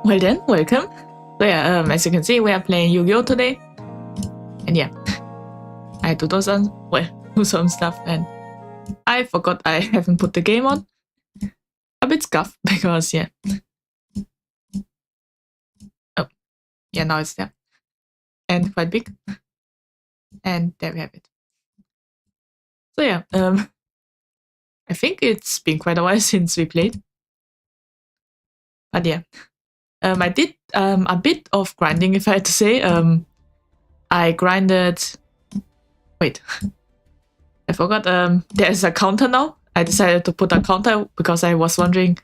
Well then, welcome. So yeah, as you can see, we are playing Yu-Gi-Oh today. And yeah, I had to do some stuff, and I forgot I haven't put the game on. A bit scuffed because yeah. Oh, yeah, now it's there. And quite big. And there we have it. So yeah, I think it's been quite a while since we played. But yeah. I did a bit of grinding, if I had to say. I grinded... Wait. I forgot. There's a counter now. I decided to put a counter because I was wondering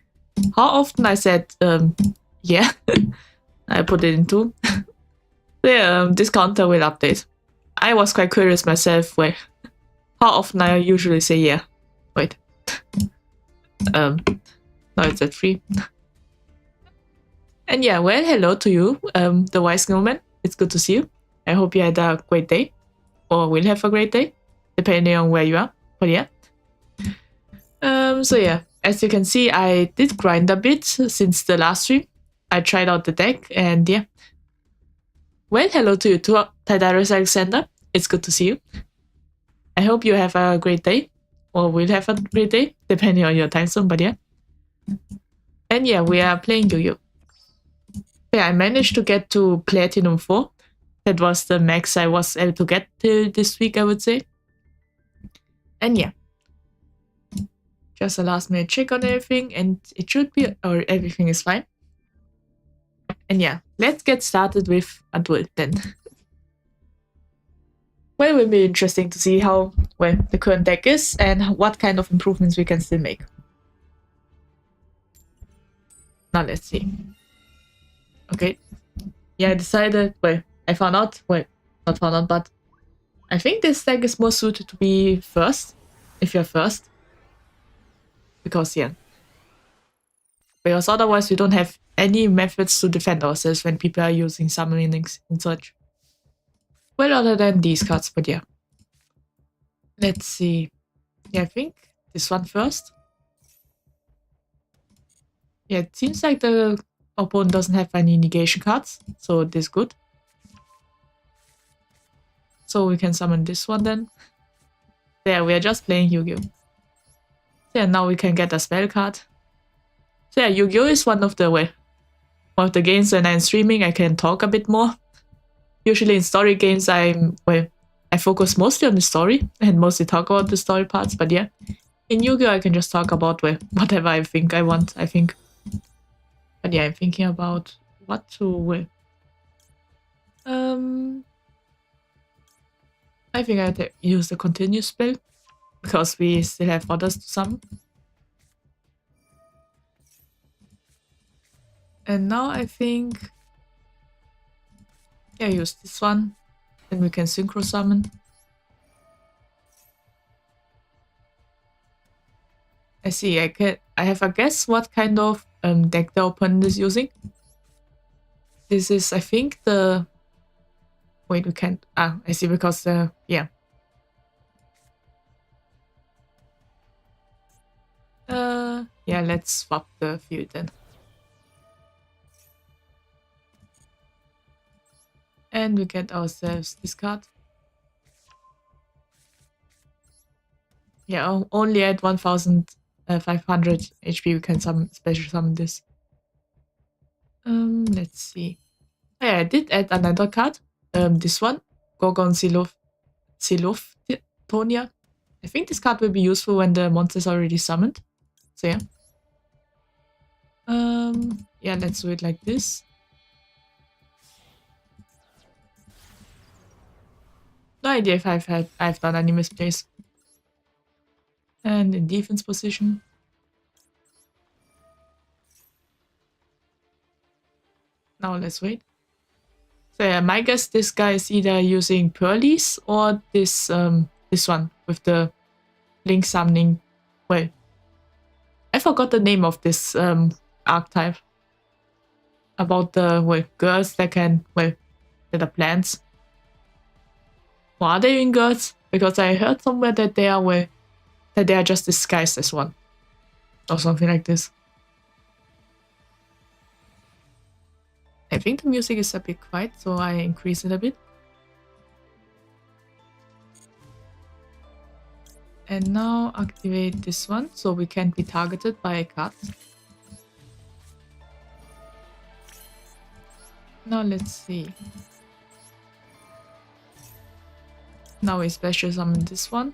how often I said yeah. I put it in 2. So yeah, this counter will update. I was quite curious myself how often I usually say yeah. Wait. Now it's at 3. And yeah, well, hello to you, the wise snowman. It's good to see you. I hope you had a great day, or will have a great day, depending on where you are. But yeah. So yeah, as you can see, I did grind a bit since the last stream. I tried out the deck, and yeah. Well, hello to you too, Tidyrus Alexander. It's good to see you. I hope you have a great day, or will have a great day, depending on your time zone, but yeah. And yeah, we are playing Yu-Gi-Oh! Yeah, I managed to get to Platinum 4. That was the max I was able to get till this week, I would say. And yeah. Just a last minute check on everything, and it should be, or everything is fine. And yeah, let's get started with a duel then. Well, it will be interesting to see how well the current deck is and what kind of improvements we can still make. Now let's see. Okay. Yeah, I decided, I found out, not found out, but I think this deck is more suited to be first, if you're first. Because, yeah. Because otherwise we don't have any methods to defend ourselves when people are using summonings and such. Well, other than these cards, but yeah. Let's see. Yeah, I think this one first. Yeah, it seems like the opponent doesn't have any negation cards, so this is good. So we can summon this one then. There, we are just playing Yu-Gi-Oh! Yeah, now we can get a spell card. So yeah, Yu-Gi-Oh! Is one of the games when I'm streaming I can talk a bit more. Usually in story games I focus mostly on the story and mostly talk about the story parts, but yeah. In Yu-Gi-Oh! I can just talk about whatever I think I want, I think. But yeah, I'm thinking about what to... I think I'll use the continue spell, because we still have others to summon. And now I think... Yeah, use this one. Then we can synchro summon. I see, I have a guess what kind of deck the opponent is using. This is, I think, the... Wait, we can't... Ah, I see, because, yeah. Yeah, let's swap the field then. And we get ourselves this card. Yeah, only at 1500 HP we can special summon this. Let's see. Oh, yeah, I did add another card. This one, Gorgon Tonia. I think this card will be useful when the monster is already summoned. So yeah. Yeah, let's do it like this. No idea if I've done any misplays. And in defense position. Now let's wait. So yeah, my guess this guy is either using Pearlies or this one with the link summoning. Well, I forgot the name of this archetype. About the girls that can that are plants. Or are they in girls? Because I heard somewhere that they are just disguised as one. Or something like this. think the music is a bit quiet, so I increase it a bit. And now activate this one, so we can't be targeted by a card. Now let's see. Now we special summon this one.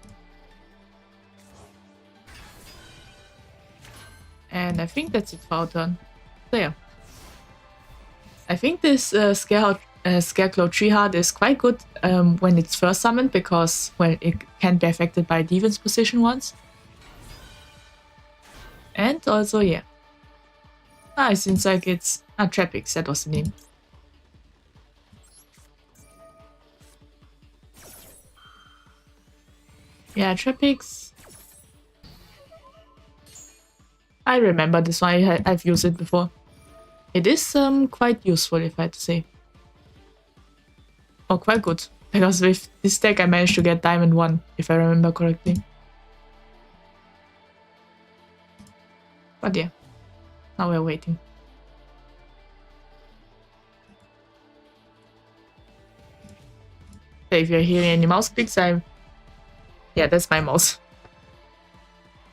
And I think that's it for our turn. So yeah. I think this Scarecrow Treeheart is quite good when it's first summoned because, well, it can be affected by defense position once. And also, yeah. It seems like it's... Trapix, that was the name. Yeah, Trapix. I remember this one, I've used it before. It is quite useful, if I had to say. Oh, quite good. Because with this deck I managed to get Diamond 1, if I remember correctly. But yeah, now we're waiting. So if you're hearing any mouse clicks, yeah, that's my mouse.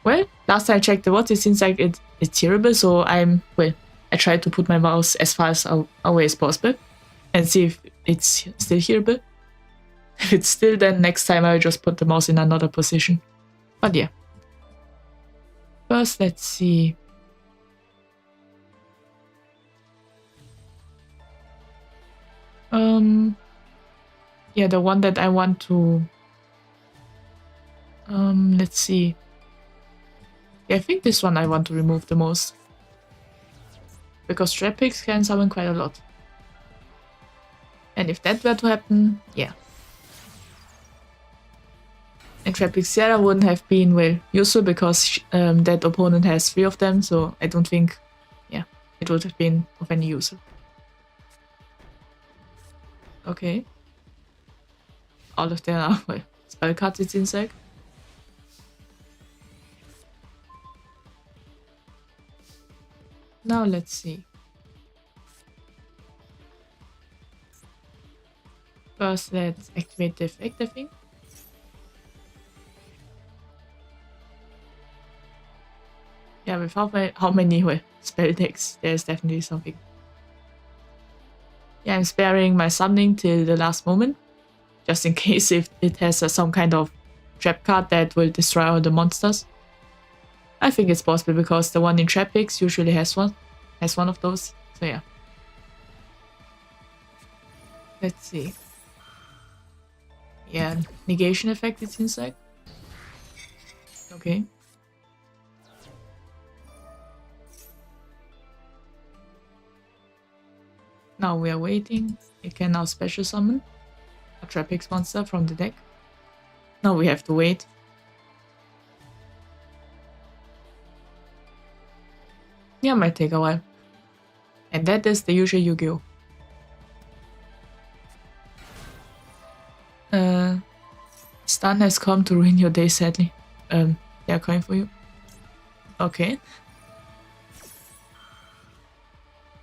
Well, last time I checked the watch, it seems like it's hearable, so I try to put my mouse as far away as possible and see if it's still hearable. If it's still, then next time I'll just put the mouse in another position. But yeah. First, let's see. Yeah, the one that I want to... let's see. Yeah, I think this one I want to remove the most. Because Trapix can summon quite a lot. And if that were to happen, yeah. And Trapix Sierra wouldn't have been, well, useful because that opponent has 3 of them, so I don't think, yeah, it would have been of any use. Okay. All of them are, well, spell cards, it seems like. Now let's see. First, let's activate the effect, I think. Yeah, with how many spell decks, there's definitely something. Yeah, I'm sparing my summoning till the last moment, just in case if it has some kind of trap card that will destroy all the monsters. I think it's possible because the one in Trapix usually has one of those. So yeah. Let's see. Yeah, negation effect it seems like. Okay. Now we are waiting. It can now special summon a Trapix monster from the deck. Now we have to wait. Yeah, might take a while. And that is the usual Yu-Gi-Oh! Stun has come to ruin your day, sadly. They are coming for you. Okay.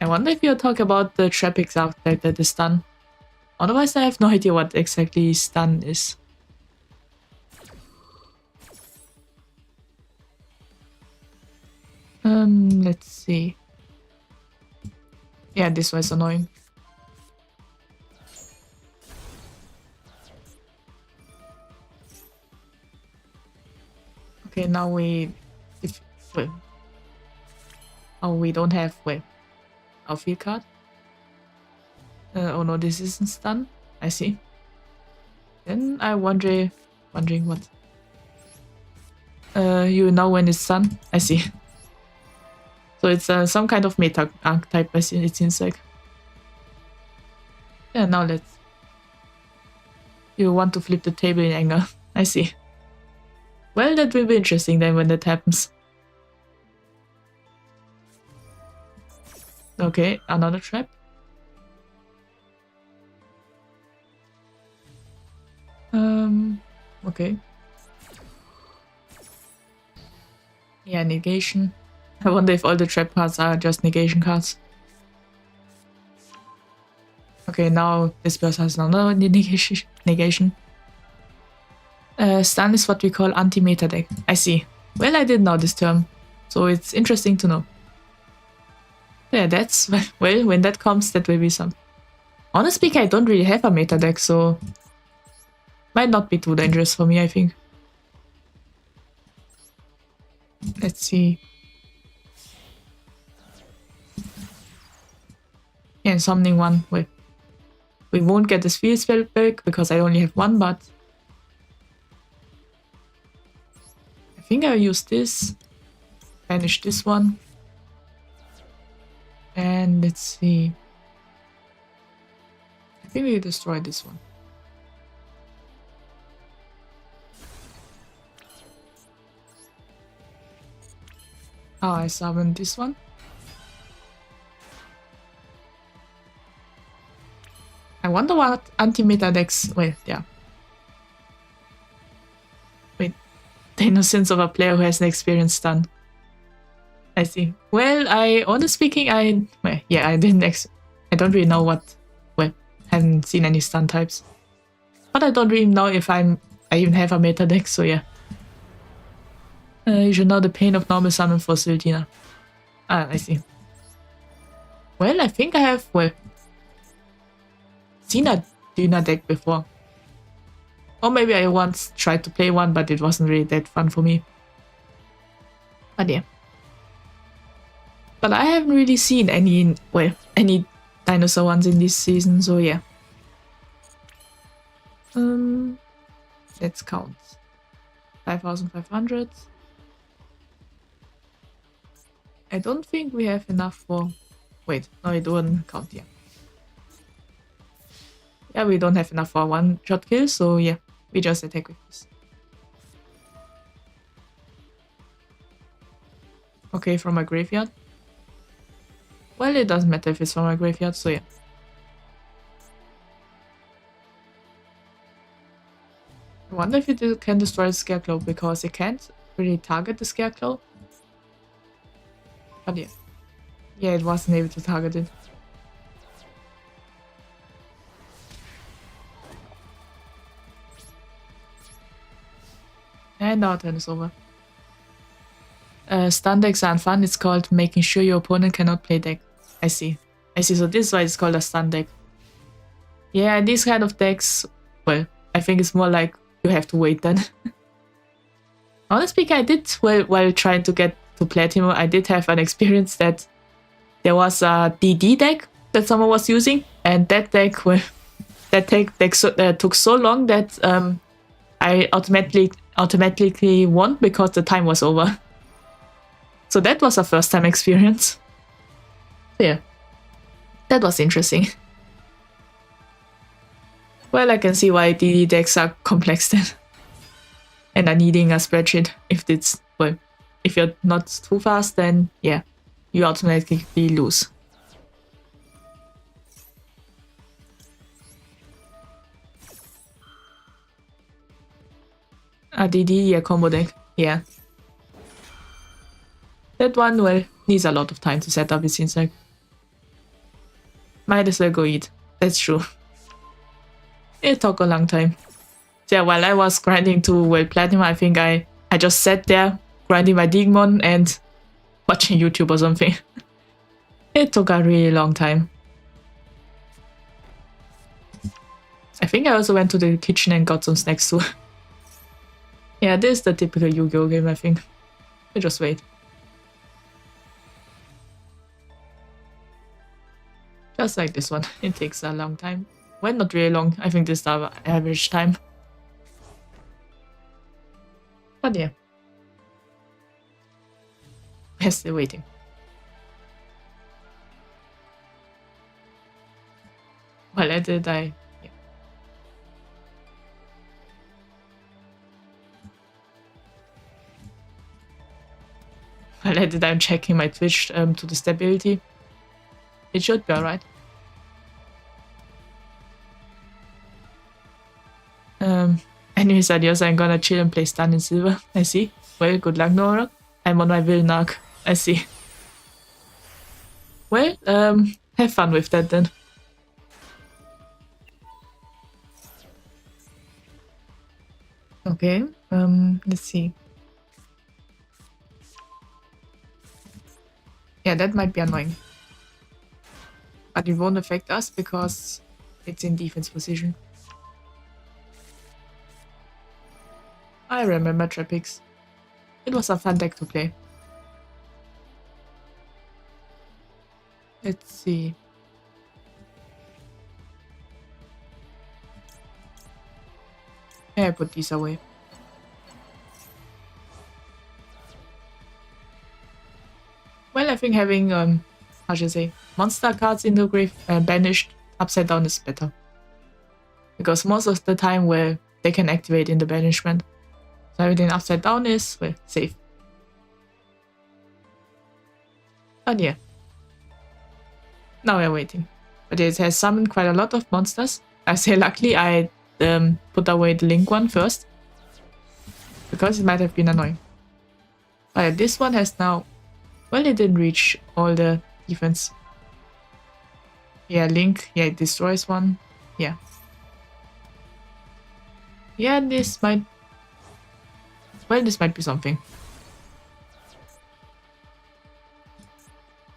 I wonder if you'll talk about the Trapix archetype that is stun. Otherwise, I have no idea what exactly stun is. Let's see. Yeah, this was annoying. Okay, now we don't have our field card. Oh no, this isn't stun. I see. Then I'm wondering what. You know when it's stun? I see. So it's some kind of meta archetype, I see, it seems like. Yeah, now let's... You want to flip the table in anger. I see. Well, that will be interesting then when that happens. Okay, another trap. Okay. Yeah, negation. I wonder if all the trap cards are just negation cards. Okay, now this person has another negation. Stun is what we call anti-meta deck. I see. Well, I didn't know this term, so it's interesting to know. Yeah, that's... Well, when that comes, that will be some... Honestly, I don't really have a meta deck, so... Might not be too dangerous for me, I think. Let's see. Yeah, summoning one. Well, we won't get the sphere spell back because I only have one, but... I think I'll use this. Banish this one. And let's see. I think we destroy this one. Oh, I summoned this one. I wonder what anti-meta decks... Wait, yeah. Wait. The innocence of a player who has an experience stun. I see. Well, honestly speaking, well, yeah, I I don't really know what... Well, haven't seen any stun types. But I don't really know if I even have a meta deck, so yeah. You should know the pain of normal summon for Sildina. Ah, I see. Well, I think I have, well, seen a Dina deck before. Or maybe I once tried to play one, but it wasn't really that fun for me. But yeah. But I haven't really seen any, well, any dinosaur ones in this season, so yeah. Let's count. 5,500. I don't think we have enough for... Wait, no, it wouldn't count, yeah. Yeah, we don't have enough for one-shot kill, so yeah, we just attack with this. Okay, from a graveyard. Well, it doesn't matter if it's from a graveyard, so yeah. I wonder if it can destroy the Scarecrow, because it can't really target the Scarecrow. But yeah. Yeah, it wasn't able to target it. And our turn is over. Stun decks aren't fun, it's called making sure your opponent cannot play deck. I see. I see, so this is why it's called a stun deck. Yeah, these kind of decks, well, I think it's more like you have to wait then. Honestly, I did, well, while trying to get to Platinum, I did have an experience that there was a DD deck that someone was using, and that deck, well, that deck took so long that I automatically won because the time was over. So that was a first time experience. Yeah, that was interesting. Well, I can see why DD decks are complex then. And are needing a spreadsheet. If it's, well, if you're not too fast, then yeah, you automatically lose. A DD, yeah, combo deck, yeah. That one, well, needs a lot of time to set up, it seems like. Might as well go eat, that's true. It took a long time. So yeah, while I was grinding to, well, Platinum, I think I just sat there, grinding my Digimon and watching YouTube or something. It took a really long time. I think I also went to the kitchen and got some snacks too. Yeah, this is the typical Yu-Gi-Oh game, I think. I just wait. Just like this one, it takes a long time. Well, not really long, I think this is the average time. But yeah. We're still waiting. Well, I did, yeah. Well, I did, I'm checking my Twitch to the stability. It should be alright. Anyways, adios, I'm gonna chill and play Stun in Silver. I see. Well, good luck, Nora. I'm on my Villain arc. I see. Well, have fun with that then. Okay, let's see. Yeah, that might be annoying. But it won't affect us because it's in defense position. I remember Trapix. It was a fun deck to play. Let's see. Yeah, I put these away. Well, I think having, how should I say, monster cards in the grave banished upside down is better. Because most of the time where they can activate in the banishment. So everything upside down is, well, safe. But yeah. Now we're waiting. But it has summoned quite a lot of monsters. I say luckily I put away the link one first. Because it might have been annoying. But this one has now... Well, it didn't reach all the defense. Yeah, Link. Yeah, it destroys one. Yeah. Yeah, this might... Well, this might be something.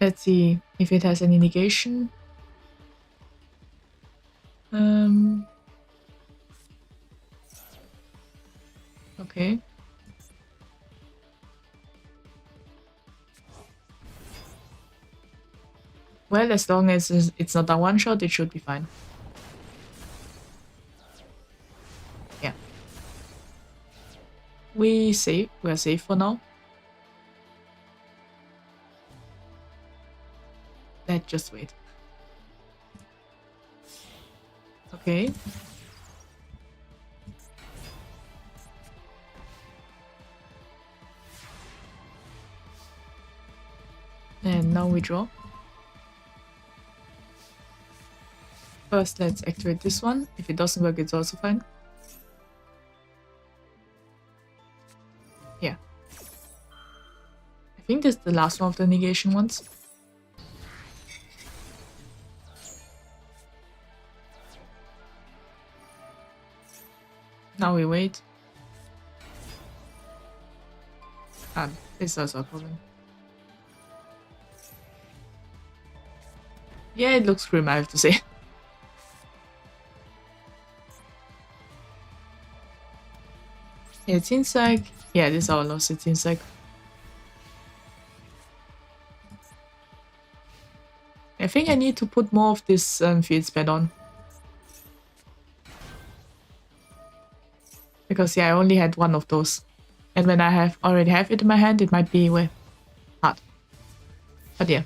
Let's see if it has any negation. Okay. Well, as long as it's not a one-shot, it should be fine. Yeah. We're safe for now. Let's just wait. Okay. And now we draw. First, let's activate this one. If it doesn't work, it's also fine. Yeah. I think this is the last one of the negation ones. Now we wait. Ah, this is also a problem. Yeah, it looks grim, I have to say. Yeah, it seems like... Yeah, this is our loss, it seems like. I think I need to put more of this field spell on. Because yeah, I only had one of those. And when I already have it in my hand, it might be way hard. But yeah.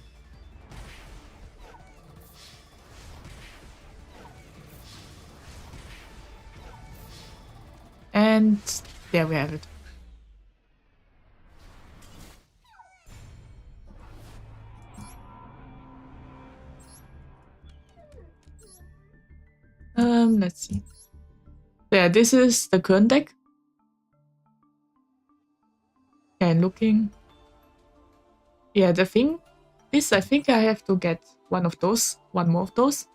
And there we have it. Let's see. Yeah, this is the current deck. And looking. Yeah, the thing is, I think I have to get one more of those.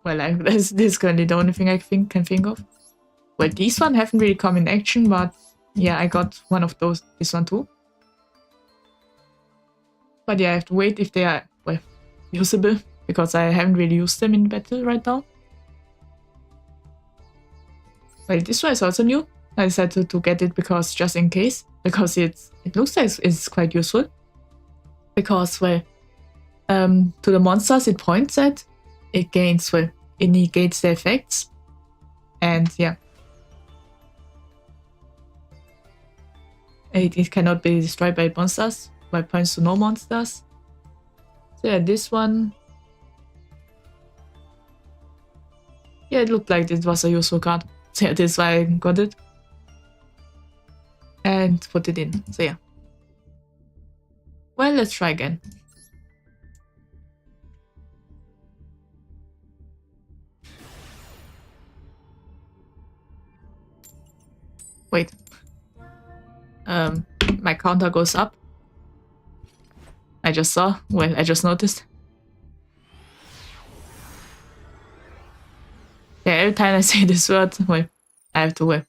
Well, this is currently the only thing I can think of. Well, these one haven't really come in action, but yeah, I got one of those, this one too. But yeah, I have to wait if they are, well, usable, because I haven't really used them in battle right now. Well, this one is also new. I decided to get it because just in case, because it looks like it's quite useful. Because, well, to the monsters it points at, it gains, well, it negates the effects. And yeah. It cannot be destroyed by monsters, by points to no monsters. So yeah, this one. Yeah, it looked like it was a useful card. So yeah, this is why I got it. And put it in. So yeah. Well, let's try again. Wait. My counter goes up. I just saw. Well, I just noticed. Yeah, every time I say this word, wait, I have to wait.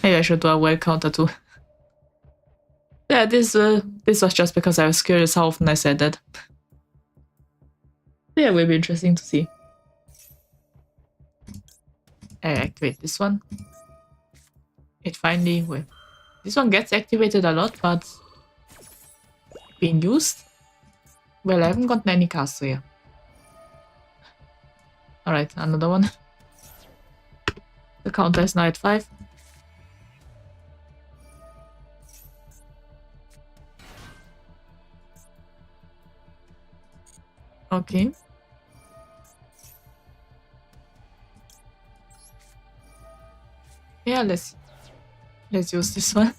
Maybe I should do a well counter too. Yeah, this was just because I was curious how often I said that. Yeah, it will be interesting to see. I activate this one. It finally will. This one gets activated a lot, but being used? Well, I haven't gotten any cards here. Alright, another one. The counter is now at 5. Okay. Yeah, let's use this one.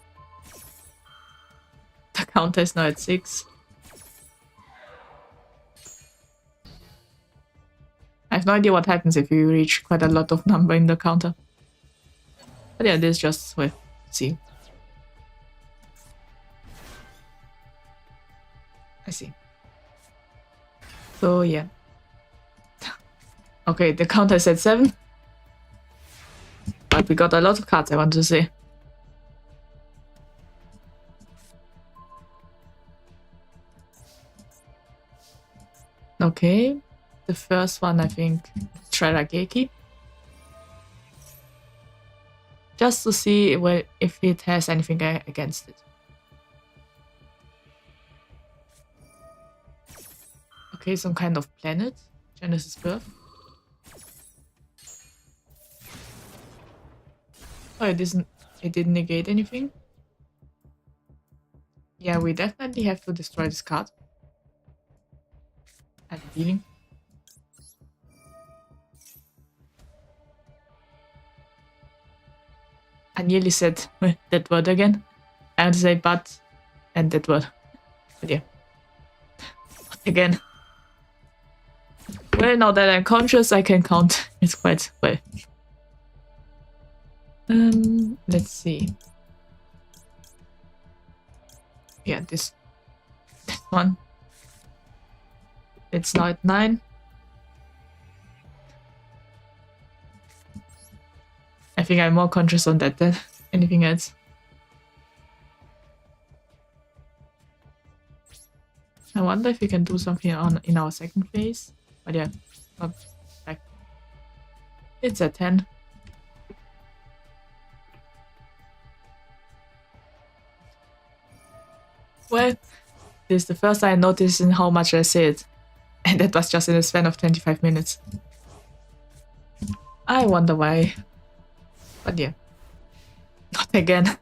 The counter is now at 6. I have no idea what happens if you reach quite a lot of number in the counter. But yeah, this just, well, see. I see. So yeah. Okay, the counter is at 7. But we got a lot of cards, I want to say. Okay. The first one, I think, try Rageki. Just to see if it has anything against it. Okay, some kind of planet. Genesis Birth. Oh, it didn't negate anything. Yeah, we definitely have to destroy this card. I have a feeling. I nearly said that word again. I want to say but and that word. But yeah. But again. Well, now that I'm conscious, I can count it quite well. Let's see. Yeah, this one. It's now at 9. I think I'm more conscious on that than anything else. I wonder if we can do something in our second phase. But yeah, not back. It's at 10. Well, this is the first time I noticed in how much I say it. And that was just in a span of 25 minutes. I wonder why. But yeah. Not again.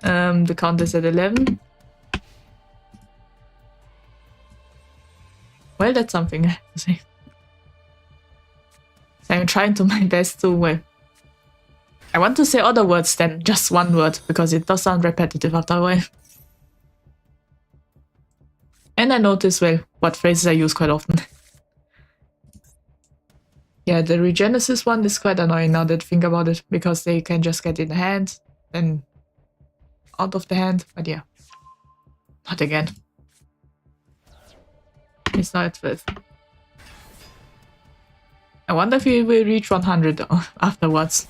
The count is at 11. Well, that's something I have to say. So I'm trying to my best to, well, I want to say other words than just one word, because it does sound repetitive after a while. And I notice, well, what phrases I use quite often. Yeah, the Regenesis one is quite annoying now that I think about it, because they can just get in the hand, then out of the hand, but yeah. Not again. It's not at 12. I wonder if we will reach 100 afterwards.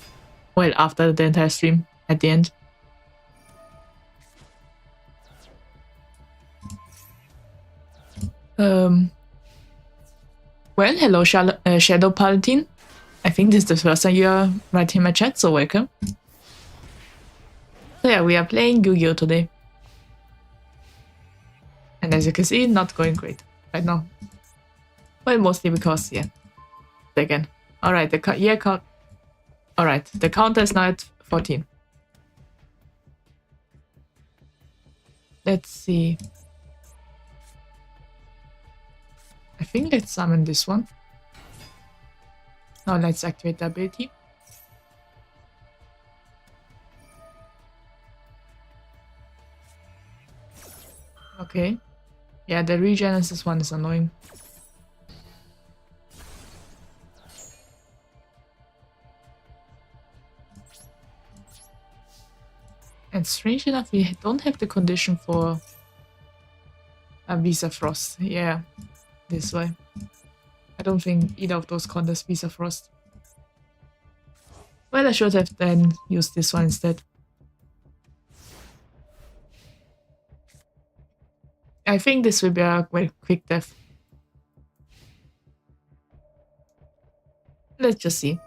Well, after the entire stream, at the end. Well, hello, Shadow Paladin. I think this is the first time you're right in my chat, so welcome. So yeah, we are playing Yu-Gi-Oh! Today. And as you can see, not going great right now. Well, mostly because, yeah. Again. Alright, the count. Alright, the counter is now at 14. Let's see. I think let's summon this one. Now let's activate the ability. Okay. Yeah, the Regenesis one is annoying. And strange enough, we don't have the condition for a Visa Frost. Yeah, this way. I don't think either of those counters Visa Frost. Well, I should have then used this one instead. I think this will be a very quick death. Let's just see.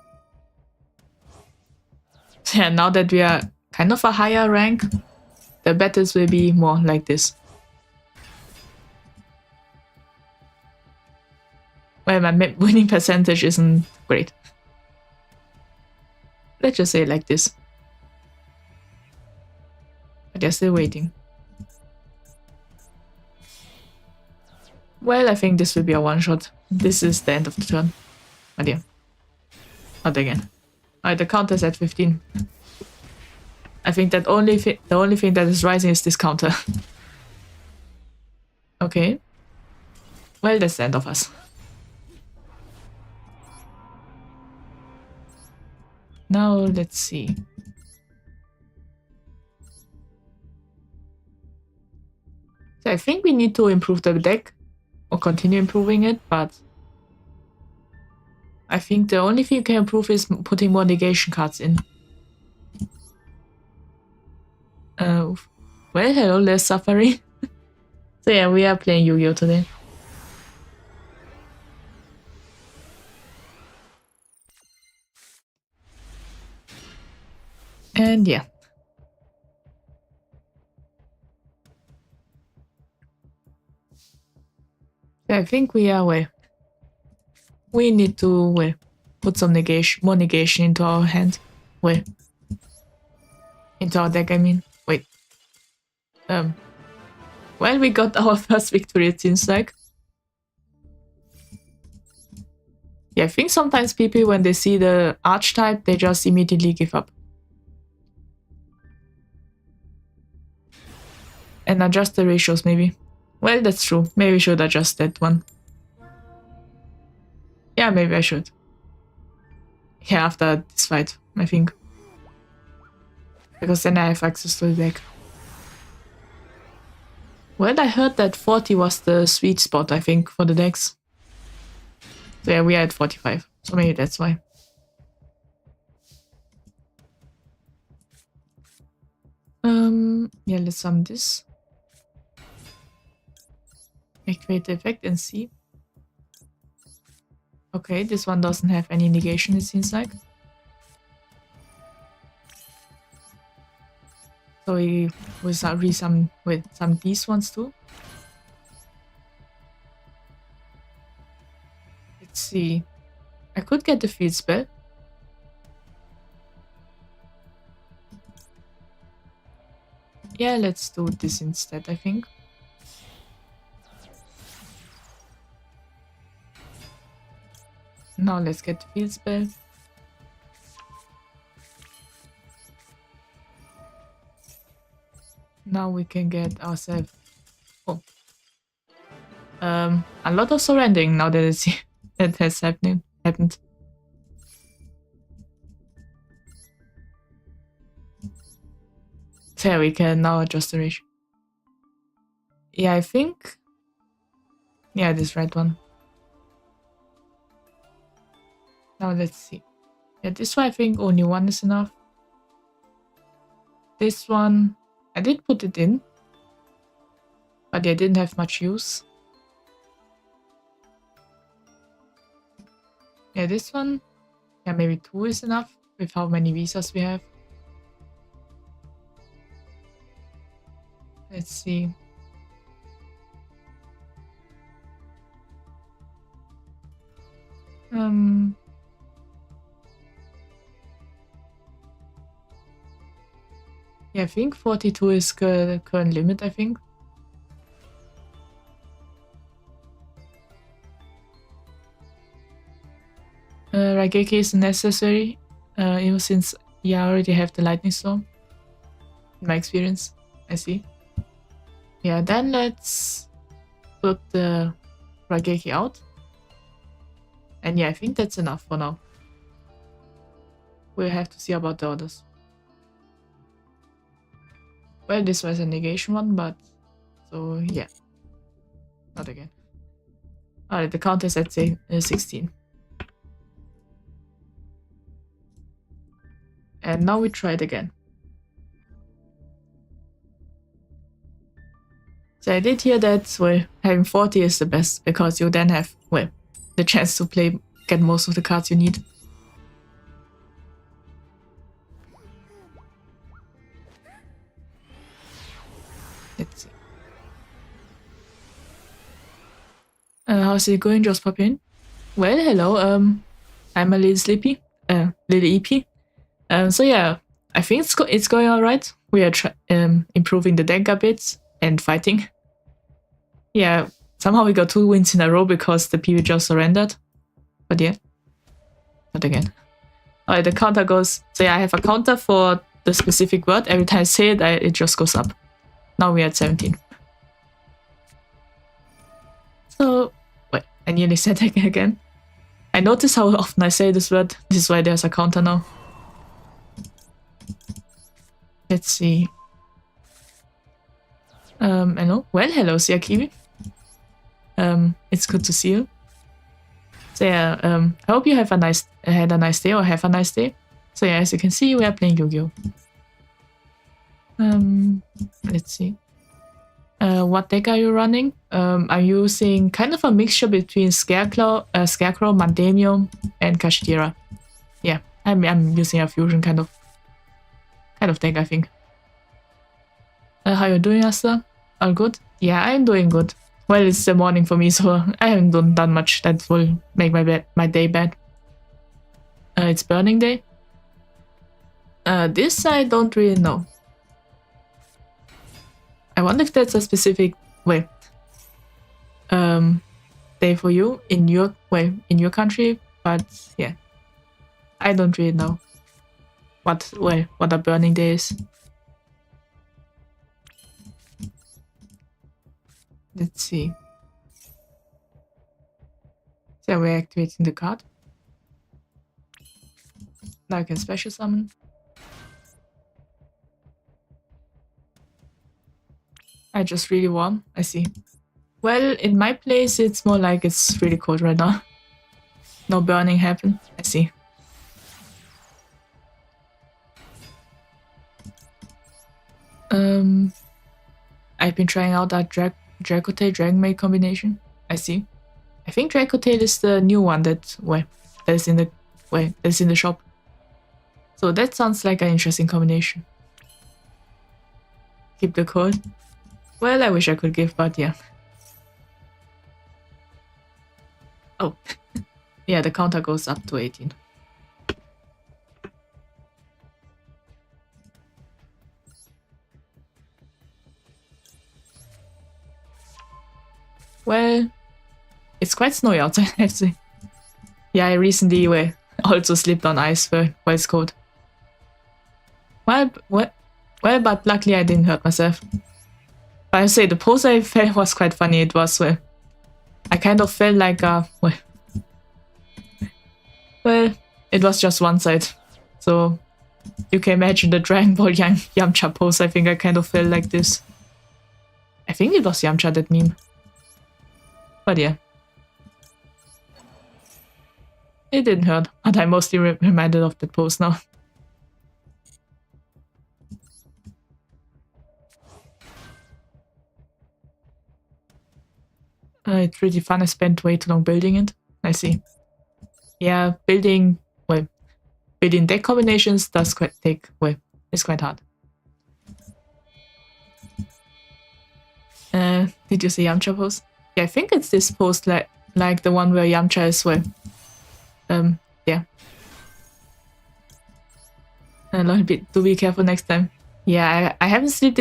Yeah, now that we are kind of a higher rank, the battles will be more like this. Well, my winning percentage isn't great. Let's just say it like this. But they're still waiting. Well, I think this will be a one-shot. This is the end of the turn. Oh dear. Not again. Alright, the counter's at 15. I think that the only thing that is rising is this counter. Okay. Well, that's the end of us. Now, let's see. So I think we need to improve the deck. Or continue improving it, but I think the only thing you can improve is putting more negation cards in. Well, hello, less suffering. So yeah, we are playing Yu-Gi-Oh today. And yeah. I think we are well. We need to put some more negation into our hand. Well, into our deck, I mean. Wait. Well, we got our first victory, it seems like. Yeah, I think sometimes people, when they see the archetype, they just immediately give up. And adjust the ratios, maybe. Well, that's true. Maybe we should adjust that one. Yeah, maybe I should. Yeah, after this fight, I think. Because then I have access to the deck. Well, I heard that 40 was the sweet spot, I think, for the decks. So yeah, we are at 45. So maybe that's why. Yeah, let's sum this. Activate the effect and see. Okay, this one doesn't have any negation, it seems like. So we will resum with some these ones too. Let's see. I could get the field spell. Yeah, let's do this instead, I think. Now let's get the field spell. Now we can get ourselves a lot of surrendering now that that has happened. So we can now adjust the ratio. Yeah, I think. Yeah, this red one. Now let's see. Yeah, this one I think only one is enough. This one, I did put it in, but I didn't have much use. Yeah, this one, yeah, maybe 2 is enough with how many visas we have. Let's see. Yeah, I think 42 is the current limit, I think. Raigeki is necessary, even since you already have the lightning storm. In my experience, I see. Yeah, then let's put the Raigeki out. And yeah, I think that's enough for now. We'll have to see about the others. Well, this was a negation one, but so yeah. Not again. Alright, the counter is at say 16. And now we try it again. So I did hear that, well, having 40 is the best, because you then have, well, the chance to get most of the cards you need. Let's see. How's it going, just pop in? Well, hello, I'm a little sleepy, little EP. So yeah, I think it's going alright. We are improving the deck a bit and fighting. Yeah, somehow we got 2 wins in a row because the PV just surrendered. But yeah, not again. Alright, the counter goes. So yeah, I have a counter for the specific word. Every time I say it, it just goes up. Now we're at 17. So, wait, I nearly said that again. I notice how often I say this word. This is why there's a counter now. Let's see. Hello. Well, hello, Siakiwi. It's good to see you. So yeah, I hope you had a nice day or have a nice day. So yeah, as you can see, we are playing Yu-Gi-Oh. Let's see. What deck are you running? Are you using kind of a mixture between Scarecrow, Mandemium, and Kashtira? Yeah, I'm using a fusion kind of deck, I think. How you doing, Asta? All good? Yeah, I'm doing good. Well, it's the morning for me, so I haven't done much that will make my day bad. It's Burning Day. This I don't really know. I wonder if that's a specific day for you in your country, but yeah, I don't really know what a burning day is. Let's see. So we're activating the card. Now I can special summon. I just really warm. I see. Well, in my place, it's more like it's really cold right now. No burning happen. I see. I've been trying out that Dracotail Dragonmaid combination. I see. I think Dracotail is the new one that is in the shop. So that sounds like an interesting combination. Keep the cold. Well, I wish I could give, but yeah. Oh. Yeah, the counter goes up to 18. Well, it's quite snowy outside, I have to say. Yeah, I recently also slipped on ice while it's cold. Well, but luckily I didn't hurt myself. But I say the pose I felt was quite funny. It was I kind of felt like it was just one side. So you can imagine the Dragon Ball Yamcha pose. I think I kind of felt like this. I think it was Yamcha, that meme. But yeah. It didn't hurt, but I'm mostly reminded of that pose now. It's really fun. I spent way too long building it. I see. Yeah, building deck combinations does it's quite hard. Did you see Yamcha pose? Yeah, I think it's this pose like the one where Yamcha is yeah. A little bit. Do be careful next time. Yeah, I haven't slept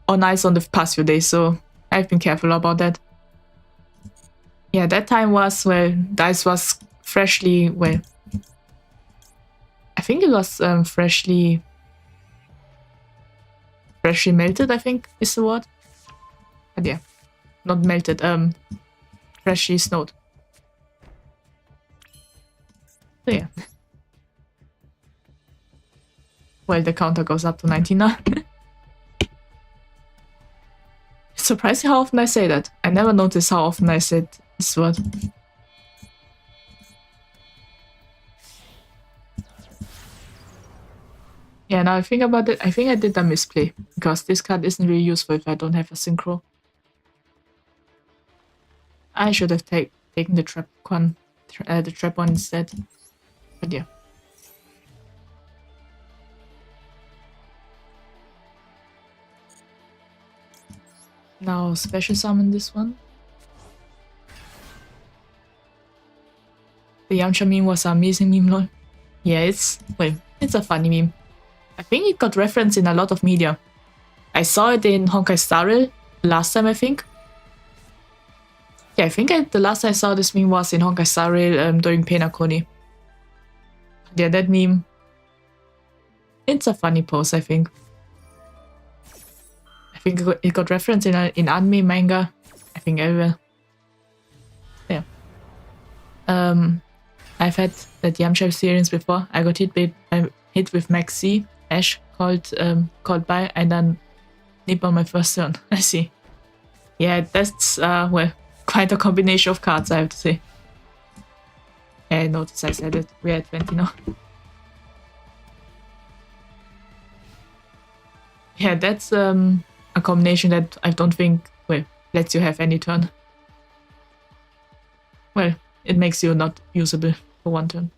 on ice on the past few days, so I've been careful about that. Yeah, that time was the ice was freshly I think it was freshly melted, I think is the word. But yeah, not melted, freshly snowed. So yeah. Well, the counter goes up to 19 now. It's surprising how often I say that. I never noticed how often I said Sword. Yeah, now I think about it, I think I did a misplay, because this card isn't really useful if I don't have a synchro. I should have taken the trap one, the trap one instead. But yeah. Now special summon this one. The Yamcha meme was an amazing meme, lol. Yeah, it's a funny meme. I think it got referenced in a lot of media. I saw it in Honkai Star Rail last time, I think. Yeah, I think the last I saw this meme was in Honkai Star Rail during Pain Akoni. Yeah, that meme. It's a funny pose, I think. I think it got referenced in anime, manga, I think everywhere. Yeah. I've had that Yamcha experience before. I got hit with Max C, Ash called by, and then nip on my first turn. I see. Yeah, that's well, quite a combination of cards, I have to say. I noticed I said it. We're at 20 now. Yeah, that's a combination that I don't think, well, lets you have any turn. Well, it makes you not usable for one turn.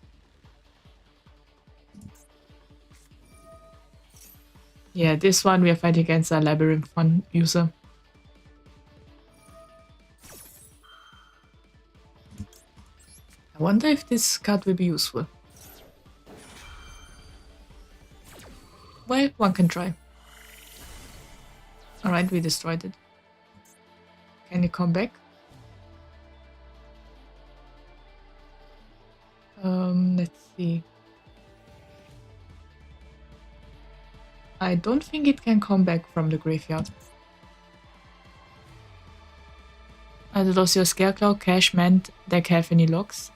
Yeah, this one we are fighting against a Labyrinth one user. I wonder if this card will be useful. Well, one can try. Alright, we destroyed it. Can you come back? Let's see. I don't think it can come back from the graveyard. Does your Scarecrow, Cash, Mant deck have any locks?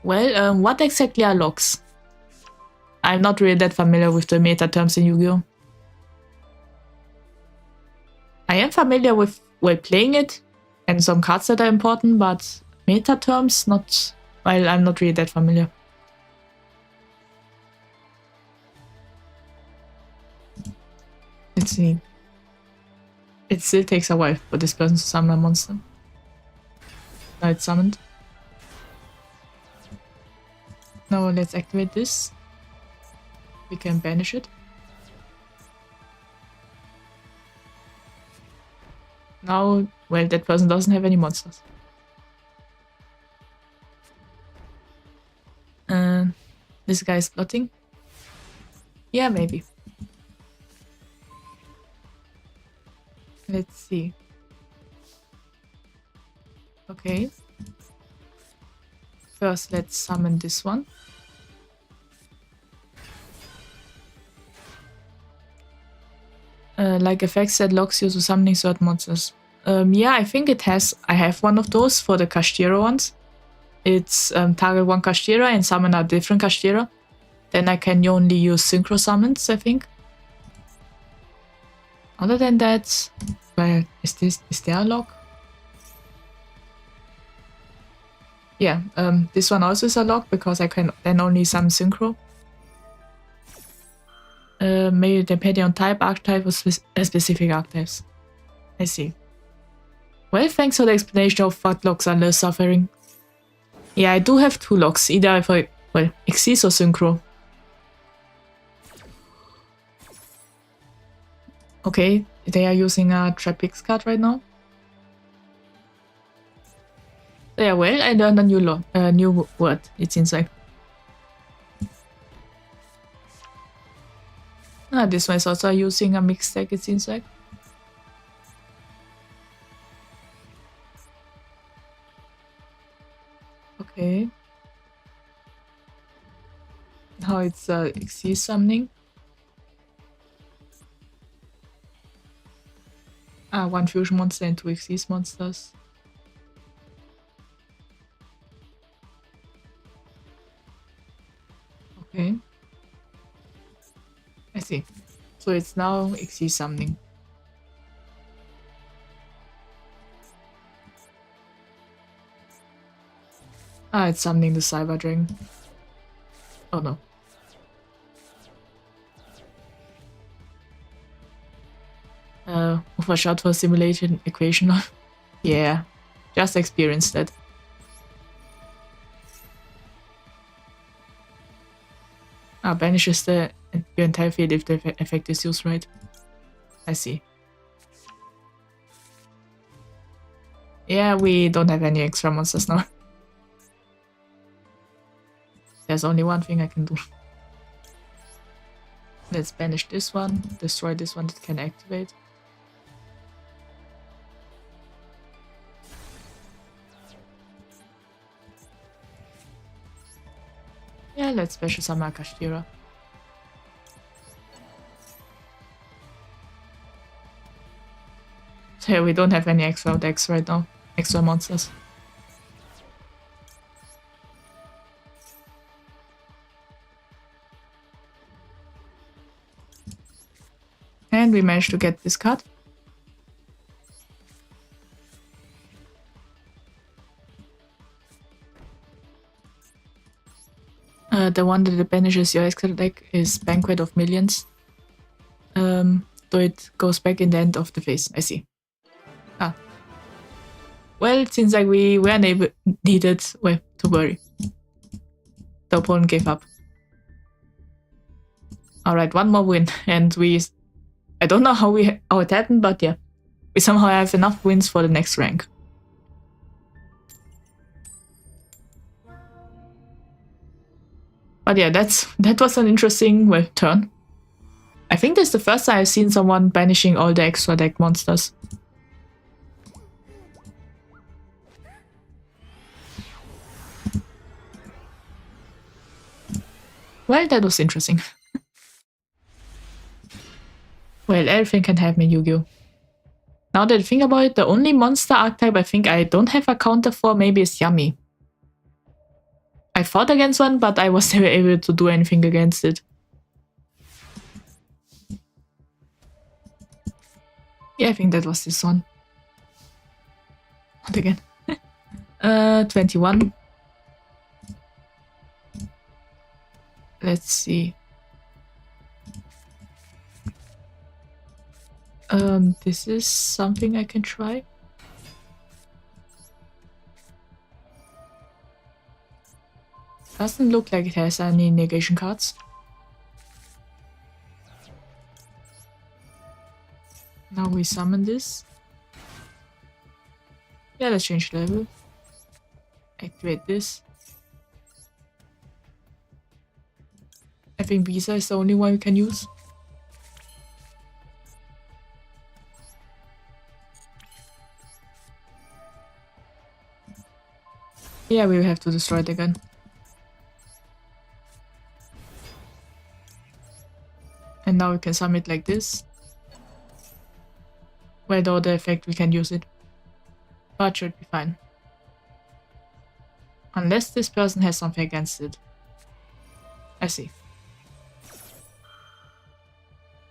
What exactly are locks? I'm not really that familiar with the meta terms in Yu-Gi-Oh! I am familiar with playing it and some cards that are important, but meta terms, not. Well, I'm not really that familiar. Let's see. It still takes a while for this person to summon a monster. Now it's summoned. Now let's activate this. We can banish it. Now, well, that person doesn't have any monsters. This guy is plotting. Yeah, maybe. Let's see. Okay. First, let's summon this one. Like effects that locks you to summoning certain monsters. Yeah, I think it has. I have one of those for the Kashtira ones. It's target one Kashtira and summon a different Kashtira. Then I can only use synchro summons, I think. Other than that, where is there a lock? Yeah, this one also is a lock because I can then only summon synchro. Maybe depending on type, archetype, or specific archetypes. I see. Well, thanks for the explanation of what locks are less suffering. Yeah, I do have two locks, either for, well, Xyz or synchro. Okay, they are using a Trapix card right now. Yeah, well, I learned a new word, it seems like. This one is also using a mixed deck, it seems like. Okay. Now it's Xyz summoning. One fusion monster and two Xyz monsters. Okay. I see. So it's now Xyz summoning. Ah, it's summoning the Cyber Dragon. Oh no. Overshot for simulation equation. Yeah, just experience that. Ah, banishes your entire field if the effect is used right. I see. Yeah, we don't have any extra monsters now. There's only one thing I can do. Let's banish this one, destroy this one that can activate. Yeah, let's special summon Kashtira. So yeah, we don't have any extra decks right now. Extra monsters. And we managed to get this card. The one that banishes your extra deck is Banquet of Millions. So it goes back in the end of the phase. I see. Ah. Well, it seems like we weren't needed to worry. The opponent gave up. Alright, one more win, and I don't know how it happened, but yeah. We somehow have enough wins for the next rank. But yeah, that was an interesting turn. I think this is the first time I've seen someone banishing all the extra deck monsters. Well, that was interesting. Well, everything can happen in Yu-Gi-Oh! Now that I think about it, the only monster archetype I think I don't have a counter for maybe is Yummy. I fought against one, but I was never able to do anything against it. Yeah, I think that was this one. Not again. 21. Let's see. This is something I can try. Doesn't look like it has any negation cards. Now we summon this. Yeah, let's change level. Activate this. I think Visa is the only one we can use. Yeah, we will have to destroy it again. And now we can summon it like this. Without the effect we can use it. But should be fine. Unless this person has something against it. I see.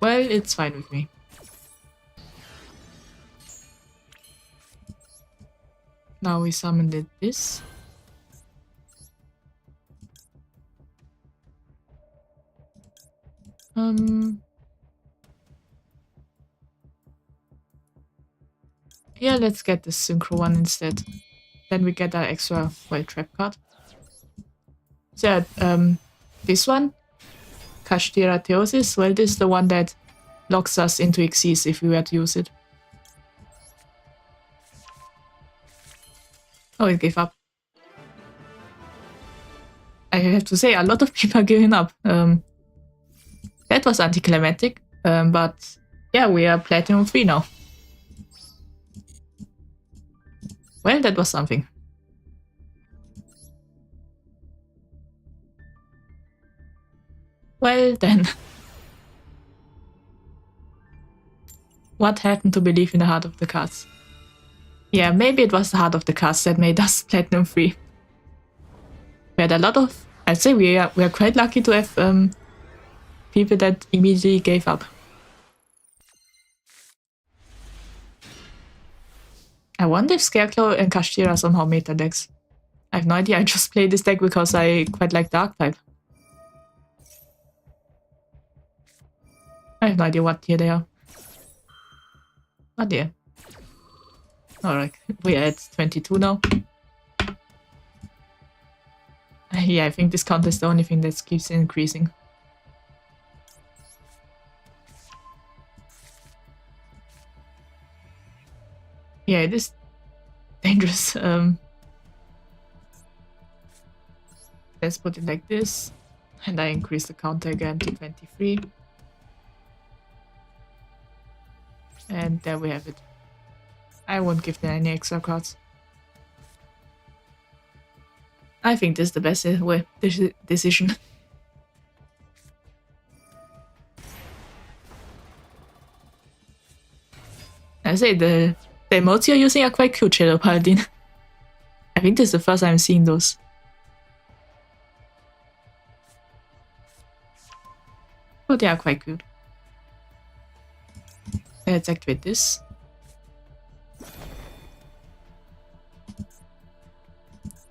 Well, it's fine with me. Now we summoned it this. Yeah, let's get the synchro one instead. Then we get our extra trap card. So yeah, this one, Kashtira Theosis, well, this is the one that locks us into Xyz if we were to use it. Oh, it gave up. I have to say, a lot of people are giving up. That was anticlimactic, but yeah, we are Platinum 3 now. Well, that was something. Well then. What happened to believe in the heart of the cards? Yeah, maybe it was the heart of the cards that made us Platinum 3. We had a lot of... I'd say we are quite lucky to have people that immediately gave up. I wonder if Scarecrow and Kashtira somehow made the decks. I have no idea. I just play this deck because I quite like the archetype. I have no idea what tier they are. Oh dear. Alright, we are at 22 now. Yeah, I think this count is the only thing that keeps increasing. Yeah, it is dangerous. Let's put it like this. And I increase the counter again to 23. And there we have it. I won't give them any extra cards. I think this is the best way decision. I say the emotes you're using are quite cute, Shadow Paladin. I think this is the first time I'm seeing those. But they are quite cute. Let's activate this.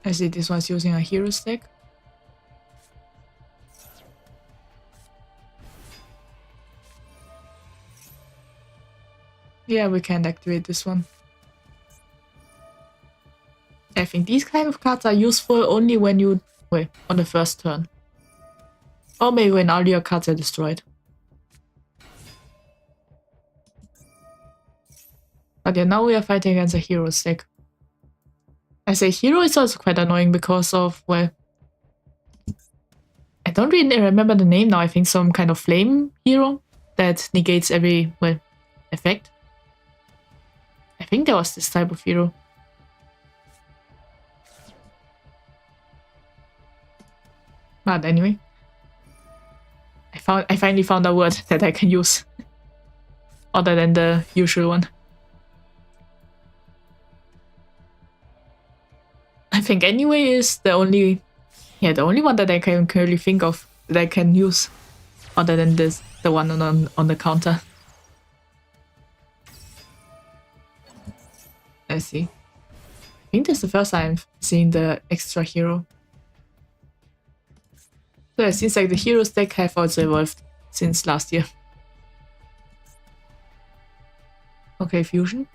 I see this one's using a hero stack. Yeah, we can't activate this one. I think these kind of cards are useful only when you wait on the first turn. Or maybe when all your cards are destroyed. But yeah, now we are fighting against a hero stack. I say hero is also quite annoying because of, well, I don't really remember the name now. I think some kind of flame hero that negates every, well, effect. I think there was this type of hero. But anyway, I finally found a word that I can use other than the usual one. I think anyway is the only one that I can currently think of that I can use other than this, the one on the counter. Let's see. I think this is the first time I've seen the extra hero. So it seems like the hero stack have also evolved since last year. Okay, fusion.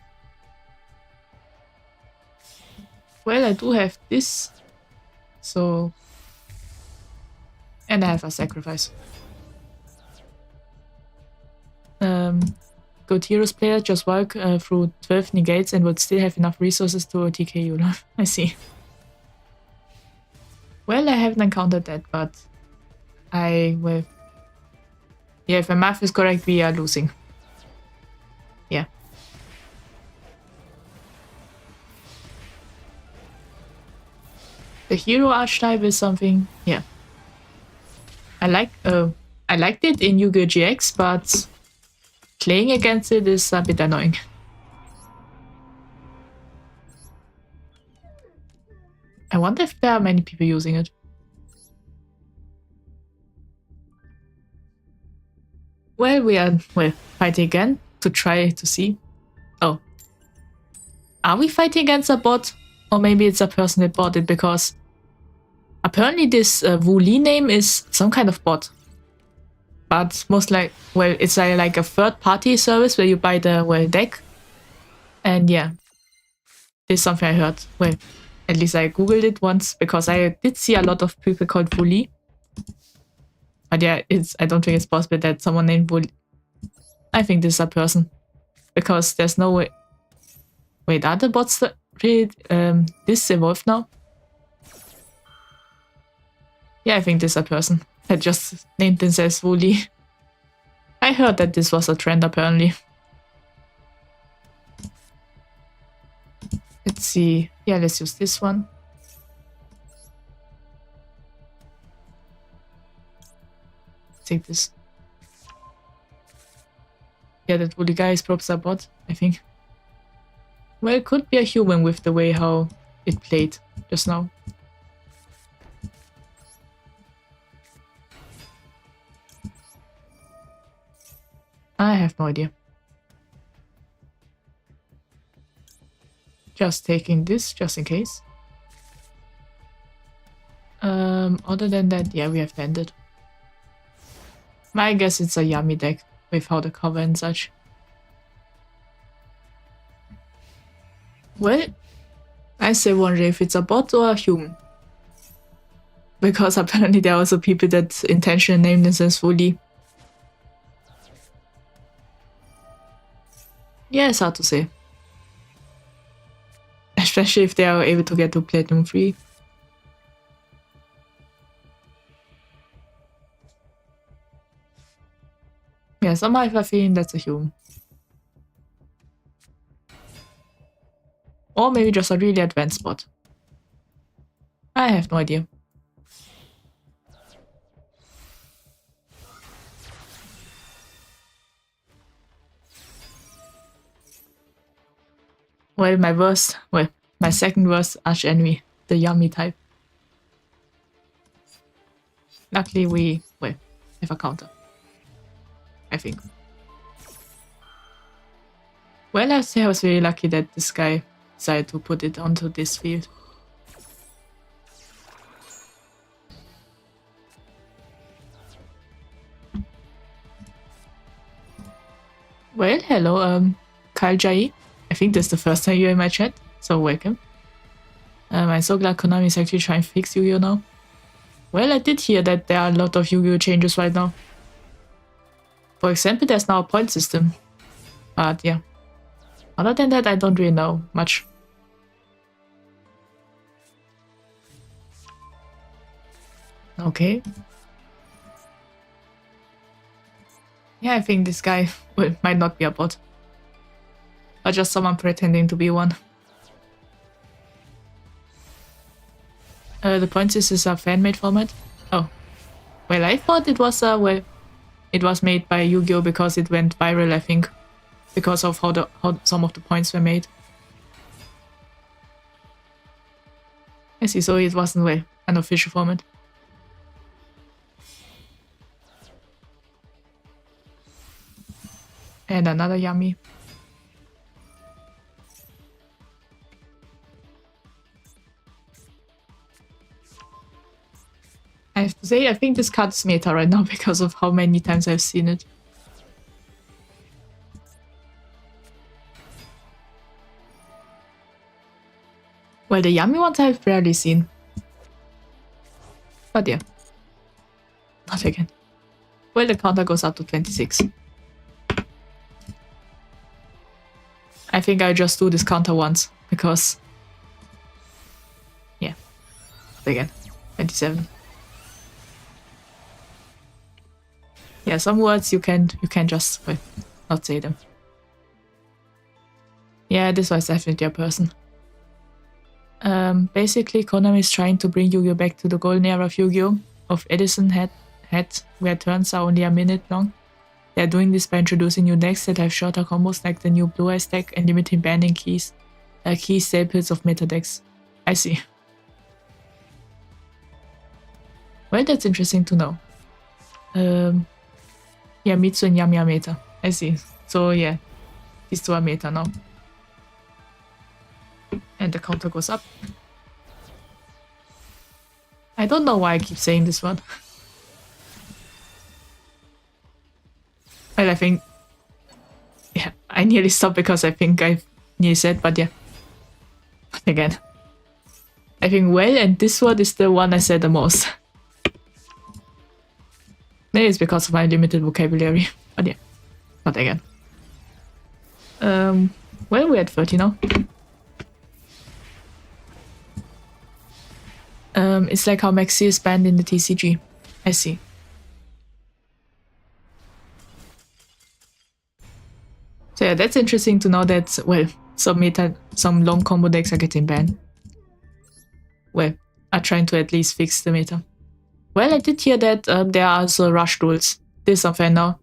Well, I do have this. So... and I have a sacrifice. Good heroes player just walk through 12 negates and would still have enough resources to TK you. I see. Well, I haven't encountered that, but well, yeah, if my math is correct, we are losing. Yeah. The hero archetype is something, yeah. I liked it in Yu-Gi-Oh! GX, but playing against it is a bit annoying. I wonder if there are many people using it. Well, we are fighting again to try to see. Oh. Are we fighting against a bot? Or maybe it's a person that bought it, because apparently this Wu Li name is some kind of bot. But most like, well, it's like a third-party service where you buy the deck. And yeah, this is something I heard. Well, at least I googled it once, because I did see a lot of people called Wu Li. But yeah, I don't think it's possible that someone named Wu Li. I think this is a person. Because there's no way... Wait, are the bots really this evolved now? Yeah, I think this is a person that just named themselves Wu Li. I heard that this was a trend apparently. Let's see. Yeah, let's use this one. Take this. Yeah, that Wu Li guy is probably a bot, I think. Well, it could be a human with the way how it played just now. I have no idea. Just taking this, just in case. Other than that, yeah, we have ended. My guess it's a yummy deck with how the cover and such. Well, I say wonder if it's a bot or a human. Because apparently there are also people that intentionally name themselves fully. Yeah, it's hard to say. Especially if they are able to get to Platinum 3. Yeah, somehow I have a feeling that's a human. Or maybe just a really advanced bot. I have no idea. Well, my second worst arch enemy, the yummy type. Luckily we, have a counter. I think. Well, I say I was really lucky that this guy decided to put it onto this field. Well, hello, Kyle Jai. I think this is the first time you're in my chat, so welcome. I'm so glad Konami is actually trying to fix Yu-Gi-Oh! Now. Well, I did hear that there are a lot of Yu-Gi-Oh! Changes right now. For example, there's now a point system. But yeah. Other than that, I don't really know much. Okay. Yeah, I think this guy might not be a bot. Or just someone pretending to be one. The point is a fan-made format. Oh. Well, I thought it was it was made by Yu-Gi-Oh! Because it went viral, I think. Because of how some of the points were made. I see, so it wasn't an official format. And another yummy. I have to say, I think this card is meta right now because of how many times I've seen it. Well, the yummy ones I've rarely seen. But yeah. Not again. Well, the counter goes up to 26. I think I'll just do this counter once, because... yeah. Again. 27. Yeah, some words you can just not say them. Yeah, this was definitely a person. Basically, Konami is trying to bring Yu-Gi-Oh! Back to the golden era of Yu-Gi-Oh! Of Edison had, where turns are only a minute long. They're doing this by introducing new decks that have shorter combos like the new Blue Eyes deck and limiting banding keys, key staples of meta decks. I see. Well, that's interesting to know. Yeah, Mitsu and Yami are meta. I see. So yeah, these two are meta now. And the counter goes up. I don't know why I keep saying this one. Well, I think... yeah, I nearly stopped because I think I nearly said, but yeah. Again. I think well, and this one is the one I said the most. Maybe it's because of my limited vocabulary, but yeah. Not again. Well, we're at 30 now. It's like how Maxi is banned in the TCG. I see. So yeah, that's interesting to know that, well, some long combo decks are getting banned. Well, are trying to at least fix the meta. Well, I did hear that there are also rush duels. This is unfair now.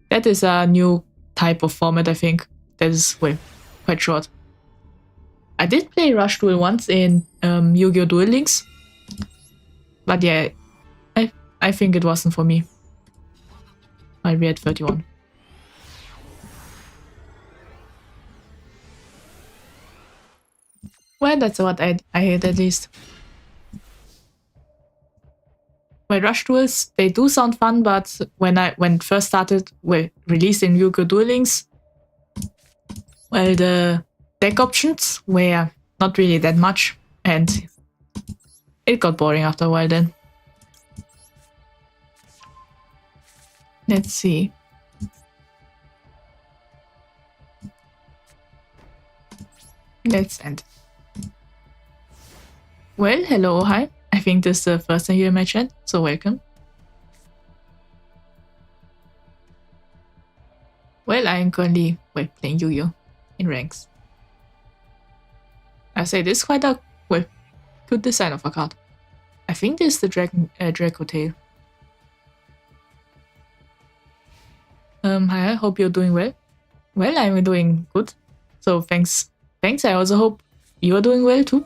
That is a new type of format, I think. That is, well, quite short. I did play rush duel once in Yu-Gi-Oh! Duel Links. But yeah, I think it wasn't for me. I'll be at 31. Well, that's what I hate at least. well, rush duels, they do sound fun, but when it first started, released in Yu-Gi-Oh! Duel Links, well, the deck options were not really that much, and it got boring after a while then. Let's see. Let's end. Well, hello, hi. I think this is the first time you're in my chat, so welcome. Well, I am currently playing Yu-Gi-Oh! In ranks. I say this is quite a good design of a card. I think this is the Draco Tail. Hi, I hope you're doing well. Well, I'm doing good. So thanks. I also hope you're doing well too.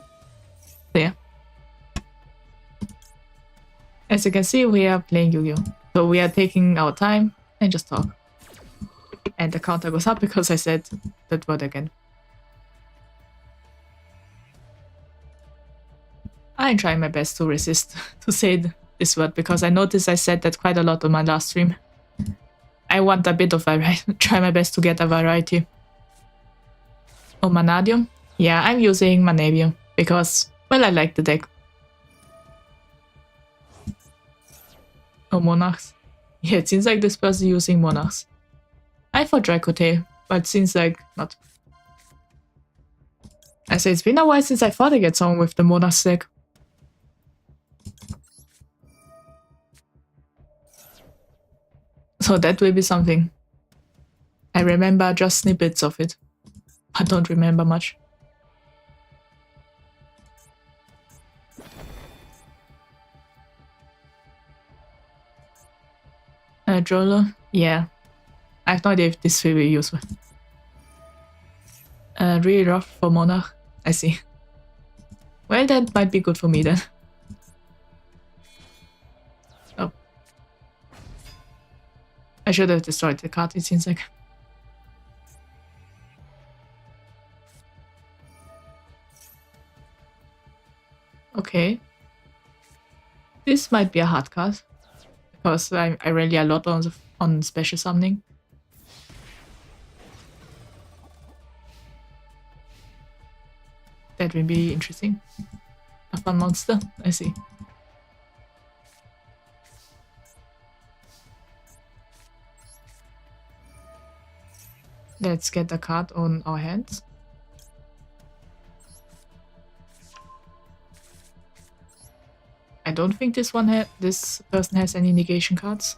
So yeah. As you can see, we are playing Yu-Gi-Oh! So we are taking our time and just talk. And the counter goes up because I said that word again. I'm trying my best to resist to say this word because I noticed I said that quite a lot on my last stream. I want a bit of variety. Try my best to get a variety. Oh, Manadium? Yeah, I'm using Manabium because, well, I like the deck. Oh, Monarchs. Yeah, it seems like this person using Monarchs. I thought Dracotail, but it seems like not. I say it's been a while since I thought I get someone with the Monarchs deck. So that will be something. I remember just snippets of it. I don't remember much. Jolo? Yeah. I have no idea if this will be useful. Really rough for Monarch. I see. Well, that might be good for me then. Oh. I should have destroyed the card, it seems like. Okay. This might be a hard card. Because I rely a lot on special summoning. That will be interesting. A fun monster, I see. Let's get a card on our hands. I don't think this person has any negation cards.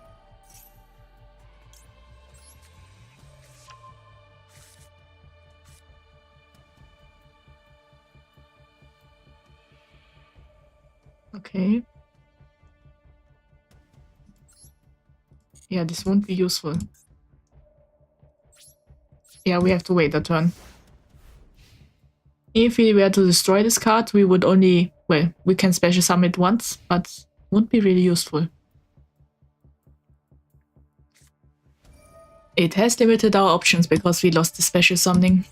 Okay. Yeah, this won't be useful. Yeah, we have to wait a turn. If we were to destroy this card, we would only, well, we can special summon it once, but won't be really useful. It has limited our options because we lost the special summoning.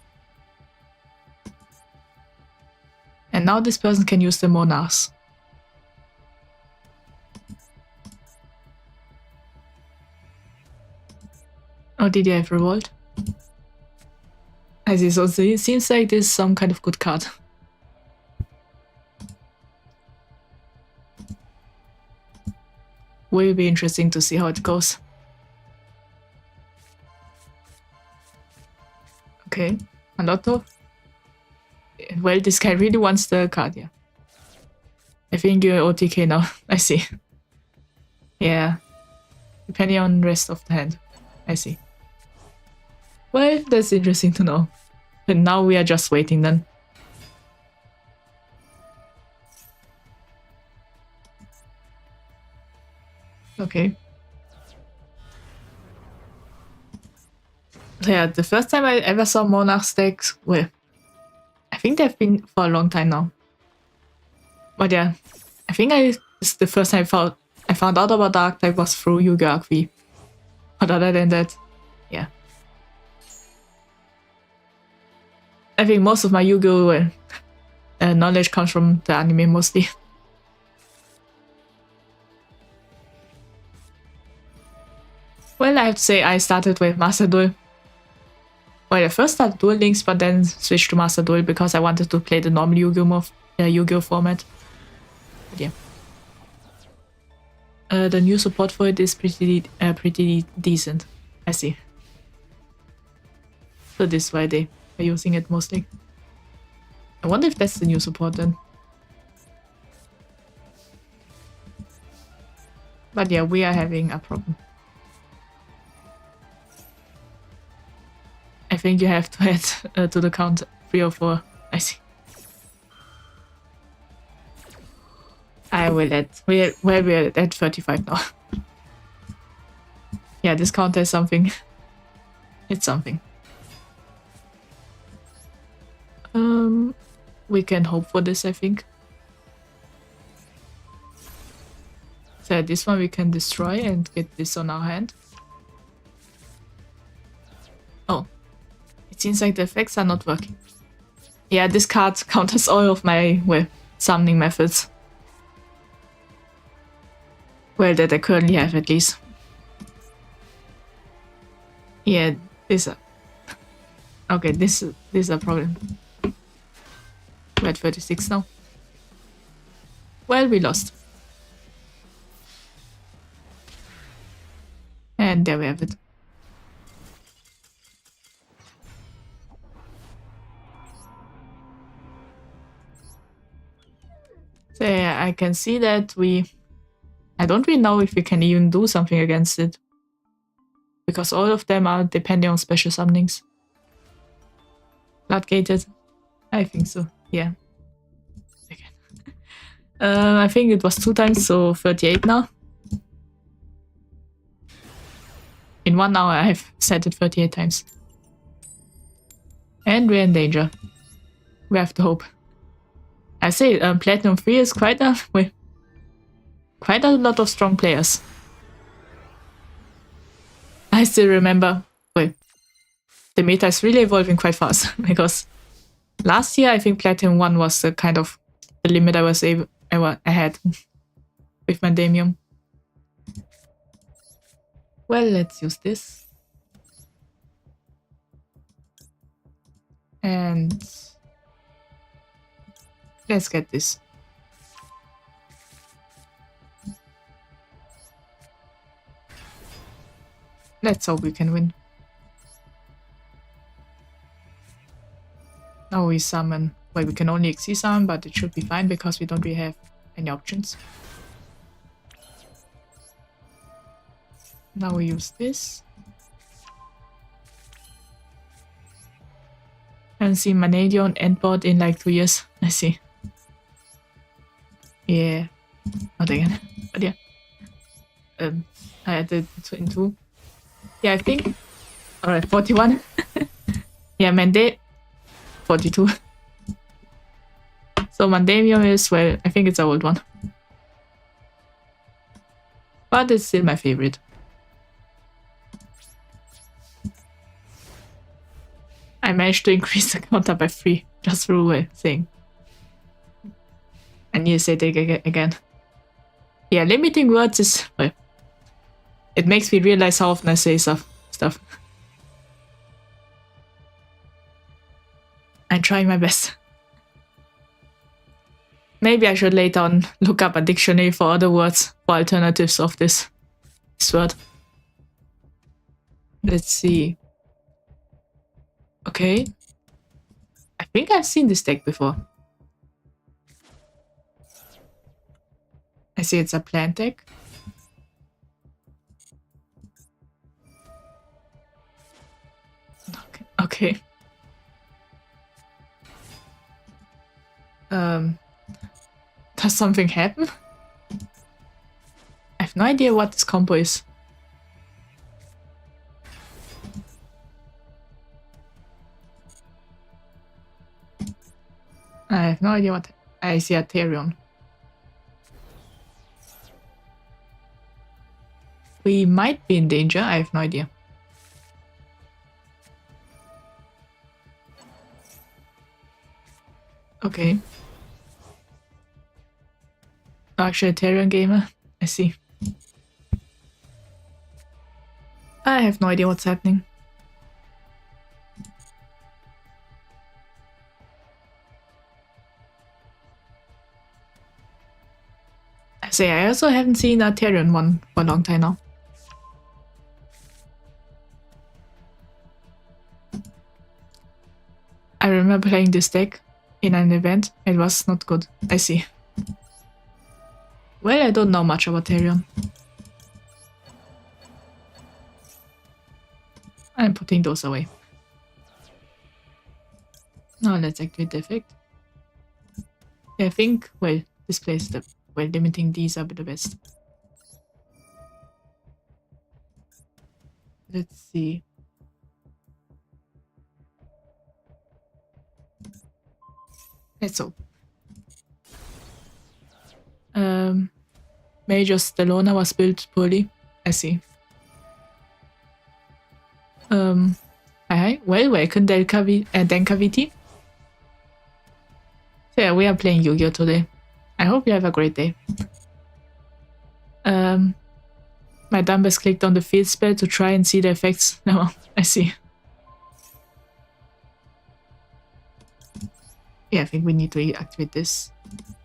And now this person can use the Monarchs. Oh, did you have Revolt? I see, so it seems like this is some kind of good card. Will be interesting to see how it goes. Okay, a lot of... Well, this guy really wants the card, yeah. I think you're OTK now, I see. Yeah, depending on the rest of the hand, I see. Well, that's interesting to know. But now we are just waiting then. Okay. Yeah, the first time I ever saw Monarch decks, well, I think they've been for a long time now. But yeah, I think it's the first time I found out about the archetype was through Yu-Gi-Oh! Arc-V. But other than that, yeah. I think most of my Yu-Gi-Oh! Knowledge comes from the anime mostly. I have to say I started with Master Duel. Well, I first started Duel Links, but then switched to Master Duel because I wanted to play the normal Yu-Gi-Oh format. But yeah. The new support for it is pretty decent. I see. So this is why they are using it mostly. I wonder if that's the new support then. But yeah, we are having a problem. I think you have to add to the count 3 or 4. I see. I will add. We're at 35 now. Yeah, this count has something. It's something. We can hope for this, I think. So this one we can destroy and get this on our hand. Oh. It seems like the effects are not working. Yeah, this card counters all of my, well, summoning methods. Well, that I currently have at least. Yeah, this... Okay, this is a problem. We're at 36 now. Well, we lost. And there we have it. So yeah, I can see that I don't really know if we can even do something against it. Because all of them are depending on special summonings. Blood-gated? I think so, yeah. I think it was 2 times, so 38 now. In 1 hour I've said it 38 times. And we're in danger. We have to hope. I say Platinum 3 is quite a lot of strong players. I still remember, well, the meta is really evolving quite fast because last year I think Platinum 1 was the kind of the limit I had with my Damium. Well, let's use this. And let's get this. Let's hope we can win. Now we summon. Well, we can only XC summon, but it should be fine because we don't really have any options. Now we use this. I haven't seen Manadion endboard in like 2 years. I see. Yeah. Not again. But yeah. I had it in 2. Yeah, I think. Alright, 41. Yeah, Mande. 42. So Mandamium is, well, I think it's an old one. But it's still my favorite. I managed to increase the counter by 3 just through a thing. I need to say it again. Yeah, limiting words is, well, it makes me realize how often I say stuff. I'm trying my best. Maybe I should later on look up a dictionary for other words, for alternatives of this word. Let's see. Okay. I think I've seen this deck before. I see it's a plant deck. Okay. Does something happen? I have no idea what this combo is. I have no idea what... I see a Therion. We might be in danger, I have no idea. Okay. Actually, a Therion gamer. I see. I have no idea what's happening. I say I also haven't seen a Tyrion one for a long time now. I remember playing this deck in an event. It was not good. I see. Well, I don't know much about Tyrion. I'm putting those away. Now let's activate the effect. I think, well, this plays the, well, limiting these are the best. Let's see. Let's hope. Major Stellona was built poorly. I see. Hi. Well, welcome Denkaviti. So yeah, we are playing Yu-Gi-Oh today. I hope you have a great day. My dumbbells clicked on the field spell to try and see the effects. No, I see. Yeah, I think we need to activate this.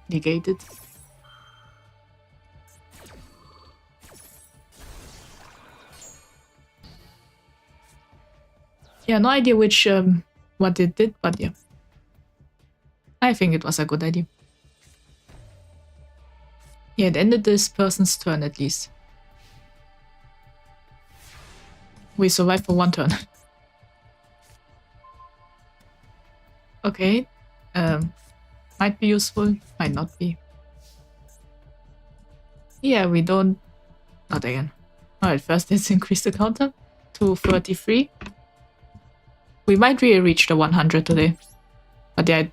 Negate it. Yeah, no idea which what it did, but yeah. I think it was a good idea. Yeah, it ended this person's turn at least. We survived for one turn. Okay. Might be useful, might not be. Yeah, we don't... Not again. Alright, first let's increase the counter to 33. We might really reach the 100 today. But yeah,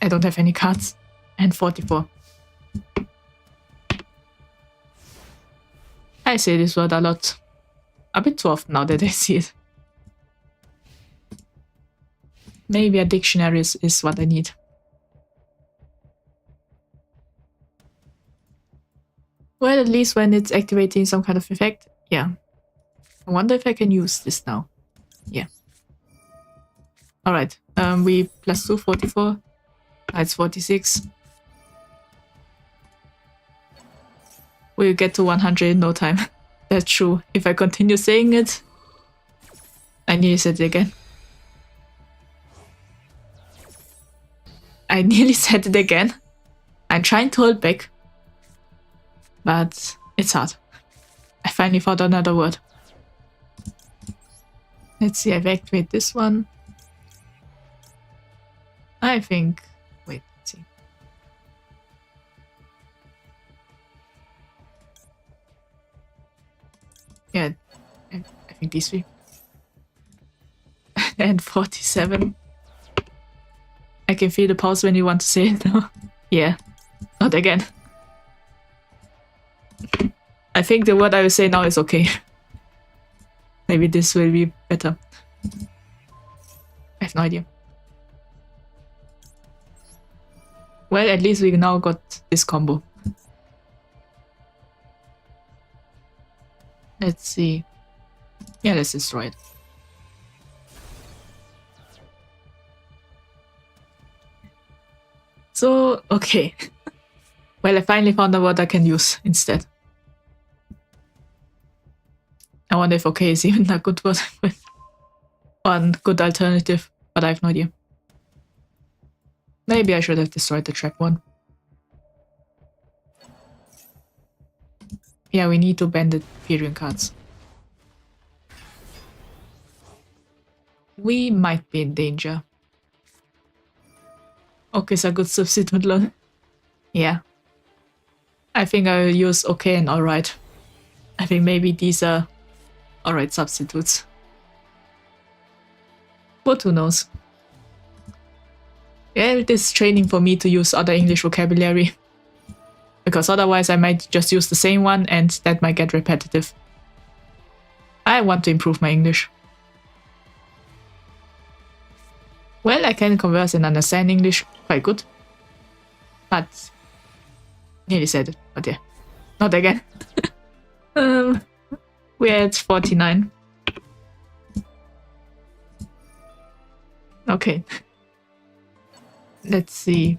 I don't have any cards. And 44. I say this word a lot. A bit too often now that I see it. Maybe a dictionary is what I need. Well, at least when it's activating some kind of effect, yeah. I wonder if I can use this now. Yeah. Alright, we plus 2, 44. That's 46. We'll get to 100 in no time. That's true. If I continue saying it, I nearly said it again. I nearly said it again. I'm trying to hold back. But it's hard. I finally found another word. Let's see, I've activated this one. I think... Wait, let's see. Yeah, I think these three. And 47. I can feel the pause when you want to say it now. Yeah, not again. I think the word I will say now is okay. Maybe this will be better. I have no idea. Well, at least we now got this combo. Let's see. Yeah, let's destroy it. So, okay. Well, I finally found a word I can use instead. I wonder if okay is even a good word. Or a good alternative, but I have no idea. Maybe I should have destroyed the trap one. Yeah, we need to ban the Pyrian cards. We might be in danger. Okay, is a good substitute, lol. Yeah. I think I will use okay and alright. I think maybe these are alright substitutes. But who knows? Yeah, it is training for me to use other English vocabulary. Because otherwise I might just use the same one and that might get repetitive. I want to improve my English. Well, I can converse and understand English quite good. But... nearly said it, but yeah. Not again. We're at 49. Okay. Let's see.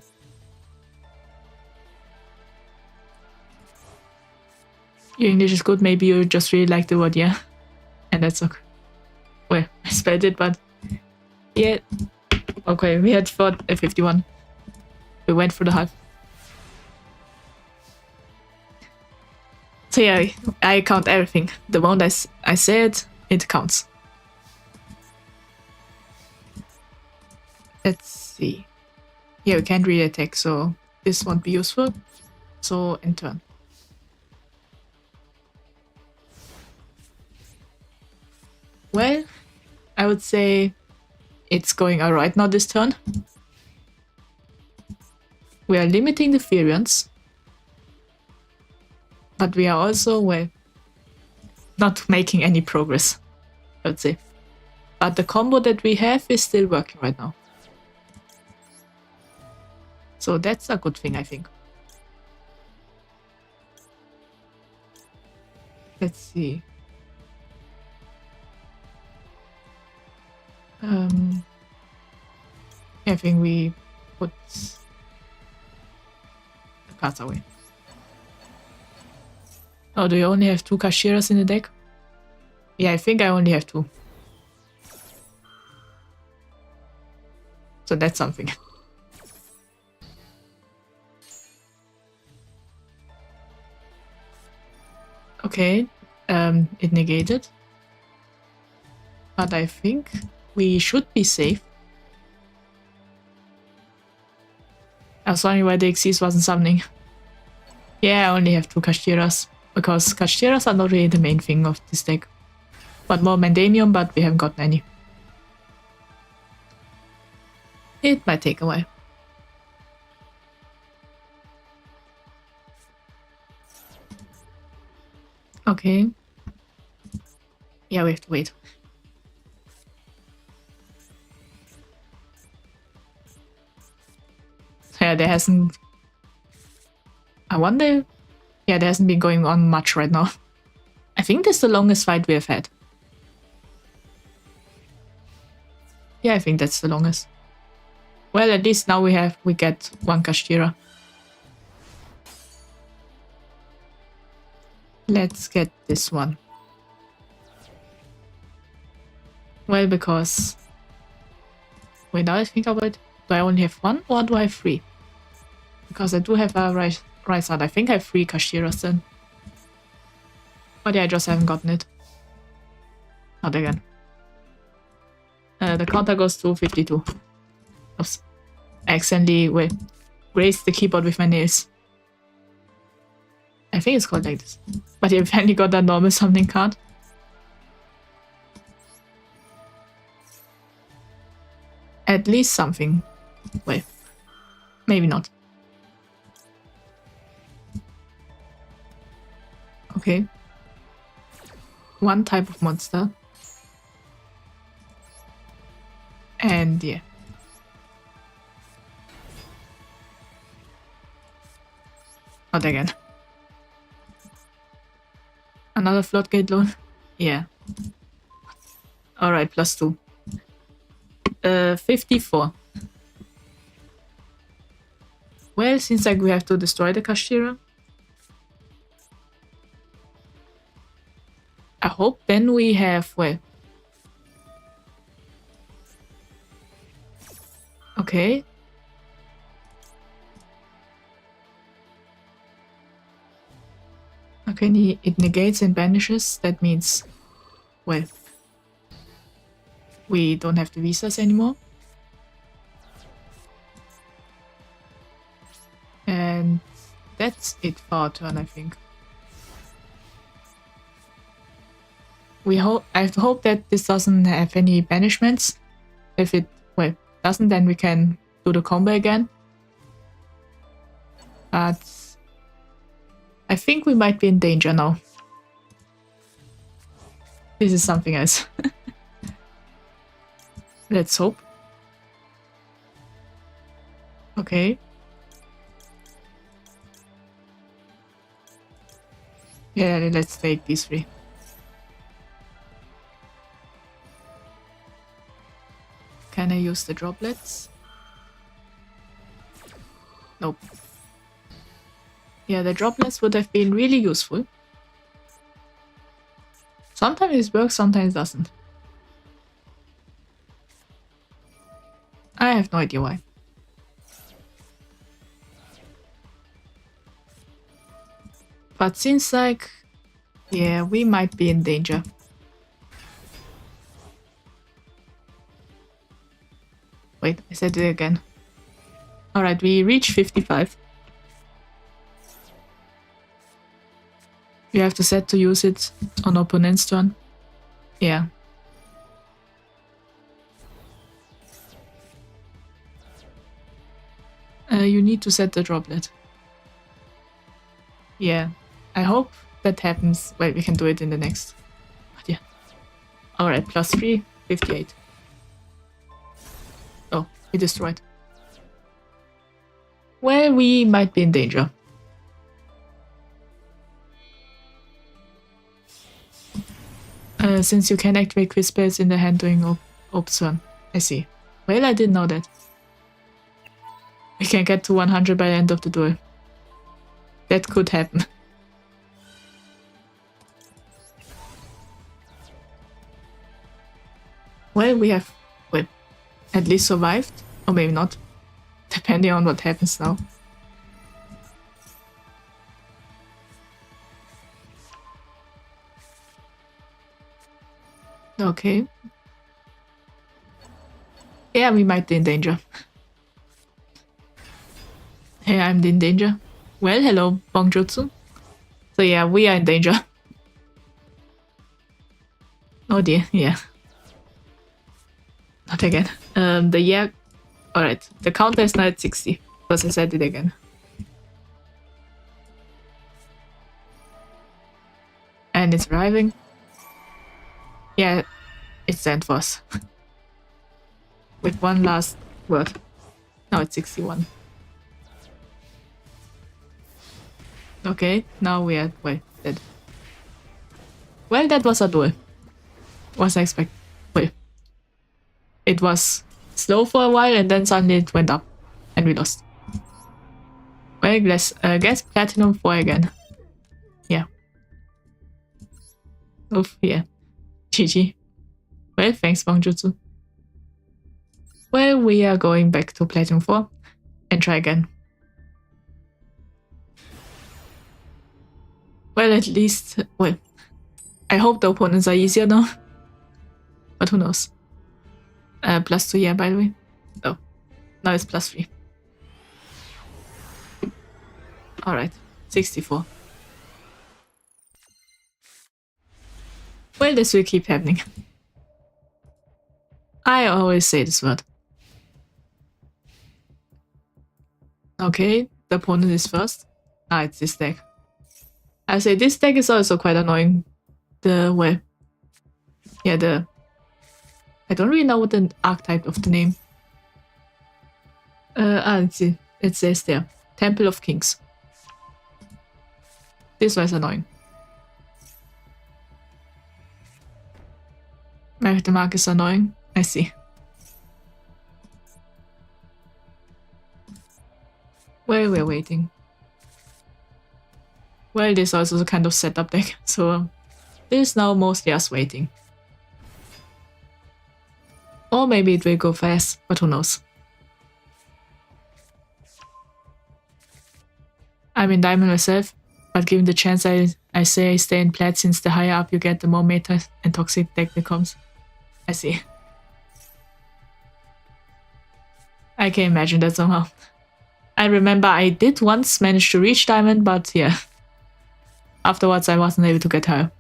Your English is good. Maybe you just really like the word yeah. And that's okay. Well, I spelled it, but yeah. Okay, we had 51. We went for the half. So yeah, I count everything. The one I said, it counts. Let's see. Yeah, we can't really attack, so this won't be useful. So, end turn. Well, I would say it's going alright now this turn. We are limiting the variance. But we are also, well, not making any progress, I would say. But the combo that we have is still working right now. So that's a good thing, I think. Let's see. I think we put the cards away. Oh, do you only have 2 Kashiras in the deck? Yeah, I think I only have 2. So that's something. Okay, it negated. But I think we should be safe. I was wondering why the Xyz wasn't summoning. Yeah, I only have 2 Kashiras. Because Kashiras are not really the main thing of this deck. But more Mandamium, but we haven't gotten any. It might take a while. Okay. Yeah, we have to wait. Yeah, there hasn't... I wonder... Yeah, there hasn't been going on much right now. I think this is the longest fight we have had. Yeah, I think that's the longest. Well, at least now we get 1 Kashira. Let's get this one. Well, because... Wait, now I think about it. Do I only have 1 or do I have 3? Because I do have a right side. I think I have 3 Kashiras then. But yeah, I just haven't gotten it. Not again. The counter goes to 52. Oops. I accidentally grazed the keyboard with my nails. I think it's called like this. But yeah, we finally got that normal summoning card. At least something. Wait. Maybe not. Okay. 1 type of monster. And yeah. Not again. Another floodgate loan? Yeah. Alright, +2. 54. Well, seems like we have to destroy the Kashira. I hope then we have, well... Okay. Okay, it negates and banishes. That means, well, we don't have the visas anymore. And that's it for our turn, I think. I hope that this doesn't have any banishments. If it, well, doesn't, then we can do the combo again. But I think we might be in danger now. This is something else. Let's hope. Okay. Yeah, let's take these 3. Can I use the droplets? Nope. Yeah, the droplets would have been really useful. Sometimes it works, sometimes it doesn't. I have no idea why. But seems like, yeah, we might be in danger. Wait, I said it again. Alright, we reach 55. You have to set to use it on opponent's turn. Yeah. You need to set the droplet. Yeah. I hope that happens. Well, we can do it in the next. But yeah. Alright, +3, 58. Oh, he destroyed. Well, we might be in danger. Since you can activate quiz spells in the hand during Op's turn. I see. Well, I didn't know that. We can get to 100 by the end of the duel. That could happen. Well, we have, well, at least survived. Or maybe not. Depending on what happens now. Okay. Yeah, we might be in danger. Hey, I'm in danger. Well, hello, Bongjutsu. So yeah, we are in danger. Oh dear, yeah. Not again. The year... Alright, the counter is now at 60. Because I said it again. And it's arriving. Yeah, it's sent for us. With one last word. Now it's 61. Okay, now we are... Wait, dead. Well, that was a duel. Was I expect? Wait. It was slow for a while and then suddenly it went up. And we lost. Well, guess Platinum 4 again. Yeah. Oof, yeah. GG. Well, thanks, Bongjutsu. Well, we are going back to Platinum 4 and try again. Well, at least... Well, I hope the opponents are easier now. But who knows. +2, yeah, by the way. Oh, now it's +3. Alright, 64. Well, this will keep happening. I always say this word. Okay, the opponent is first. Ah, it's this deck. I say this deck is also quite annoying. Well, yeah, I don't really know what the archetype of the name. Let's see. It says there. Temple of Kings. This was annoying. The mark is annoying. I see. Well, we're waiting. Well, this is also a kind of setup deck, so this is now mostly us waiting. Or maybe it will go fast, but who knows. I'm in Diamond myself, but given the chance I say I stay in Plat since the higher up you get, the more meta and toxic deck becomes. I see. I can imagine that somehow. I remember I did once manage to reach Diamond, but yeah. Afterwards I wasn't able to get higher.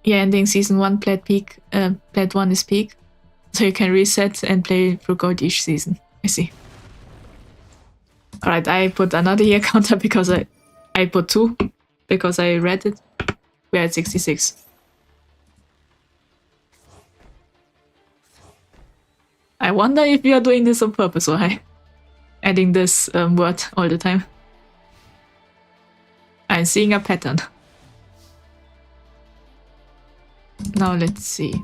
Yeah, ending season 1 Plat peak, Plat 1 is peak. So you can reset and play through gold each season. I see. Alright, I put another year counter because I put 2 because I read it. We're at 66. I wonder if you are doing this on purpose or adding this word all the time. I'm seeing a pattern. Now let's see.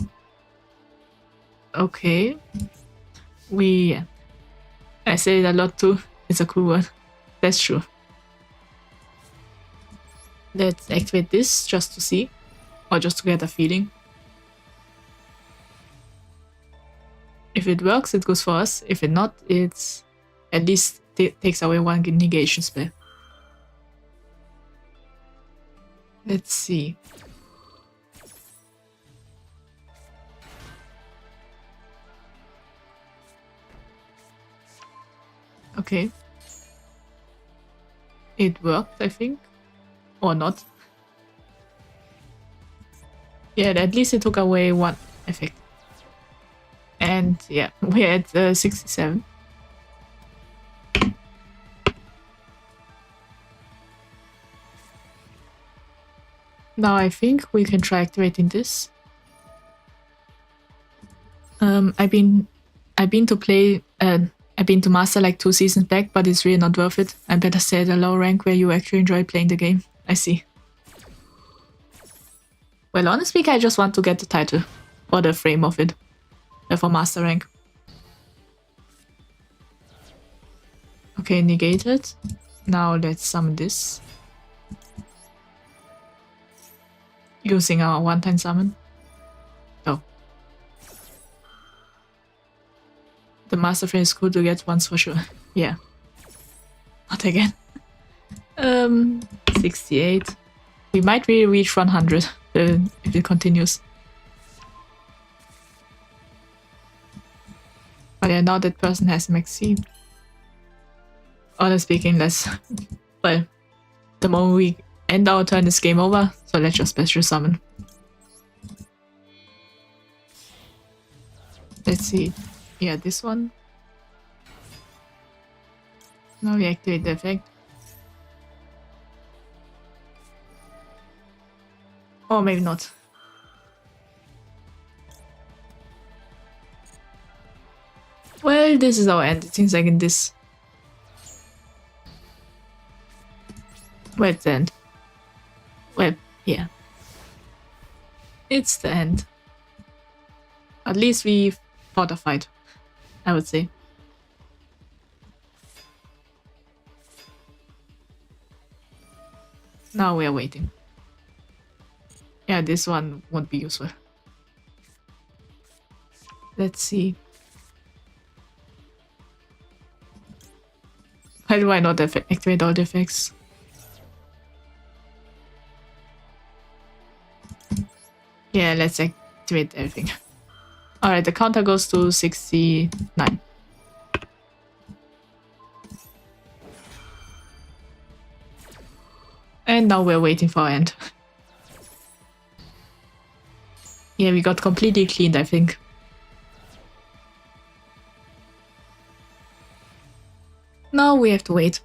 Okay. I say it a lot too. It's a cool one. That's true. Let's activate this just to see. Or just to get a feeling. If it works, it goes for us. If it not, it's at least takes away one negation spell. Let's see. Okay. It worked, I think. Or not. Yeah, at least it took away one effect. And yeah, we're at 67. Now I think we can try activating this. I've been to master like 2 seasons back, but it's really not worth it. I better stay at a low rank where you actually enjoy playing the game. I see. Well, honestly, I just want to get the title or the frame of it for master rank. Okay, negated. Now let's summon this. Using our one-time summon. Oh. The master frame is cool to get once for sure. Yeah. Not again. 68. We might really reach 100 if it continues. But yeah, now that person has maxi. Honestly speaking, less. Well, the moment we end our turn is game over, so let's just special summon. Let's see. Yeah, this one. Now we activate the effect. Or maybe not. Well, this is our end. It seems like in this. Well, it's the end. Well, yeah. It's the end. At least we fought a fight, I would say. Now we are waiting. Yeah, this one won't be useful. Let's see. Why do I not activate all the effects? Yeah, let's activate everything. Alright, the counter goes to 69. And now we're waiting for our end. Yeah, we got completely cleaned, I think. Now we have to wait.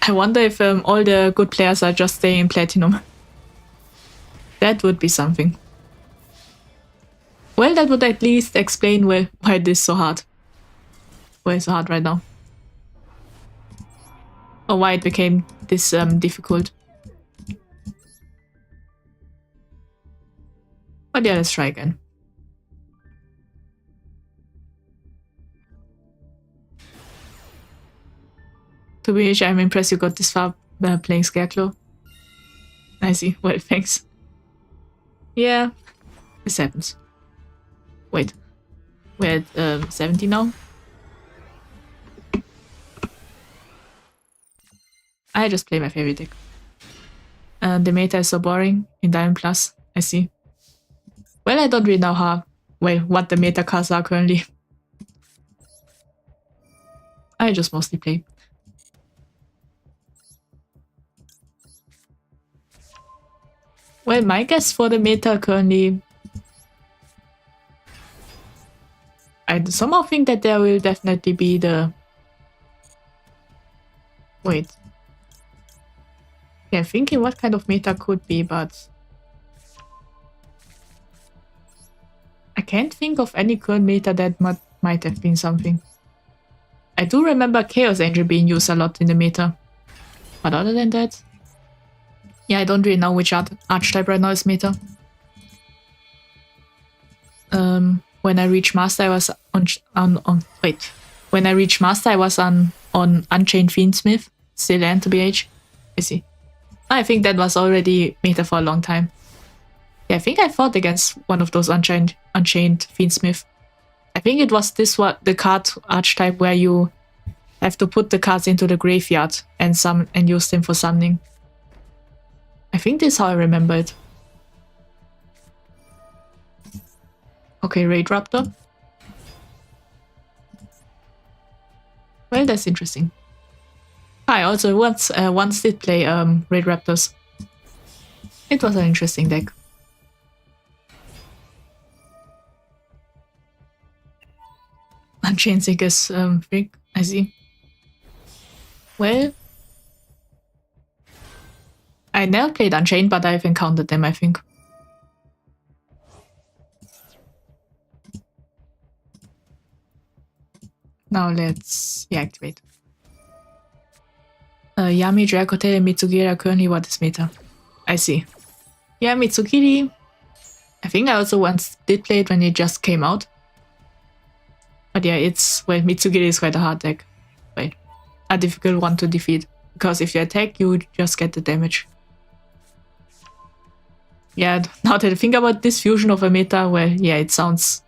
I wonder if all the good players are just staying in Platinum. That would be something. Well, that would at least explain why it is so hard. Why it's so hard right now. Or why it became this difficult. But yeah, let's try again. To be honest, I'm impressed you got this far playing Scarecrow. I see. Well, thanks. Yeah, this happens. Wait, we're at 70 now? I just play my favorite deck. The meta is so boring in Diamond Plus, I see. Well, I don't really know what the meta cards are currently. I just mostly play. Well, my guess for the meta currently... I somehow think that there will definitely be the... Wait. Yeah, thinking what kind of meta could be, but... I can't think of any current meta that might have been something. I do remember Chaos Angel being used a lot in the meta. But other than that... Yeah, I don't really know which archetype right now is meta. When I reached Master, I was When I reached Master, I was on Unchained Fiendsmith, still NTBH. I see. I think that was already meta for a long time. Yeah, I think I fought against one of those Unchained Fiendsmith. I think it was the card archetype where you have to put the cards into the graveyard and use them for summoning. I think this is how I remember it. Okay, Raid Raptor. Well, that's interesting. I also once did play Raid Raptors. It was an interesting deck. Unchained Sync is big, I see. Well, I never played Unchained, but I've encountered them, I think. Now let's activate. Yami, Dracotail, and Mitsugiri are currently what is meta. I see. Yeah, Mitsugiri. I think I also once did play it when it just came out. But yeah, Mitsugiri is quite a hard deck. Wait, a difficult one to defeat. Because if you attack, you just get the damage. Yeah, now that I think about this fusion of a meta, well, yeah, it sounds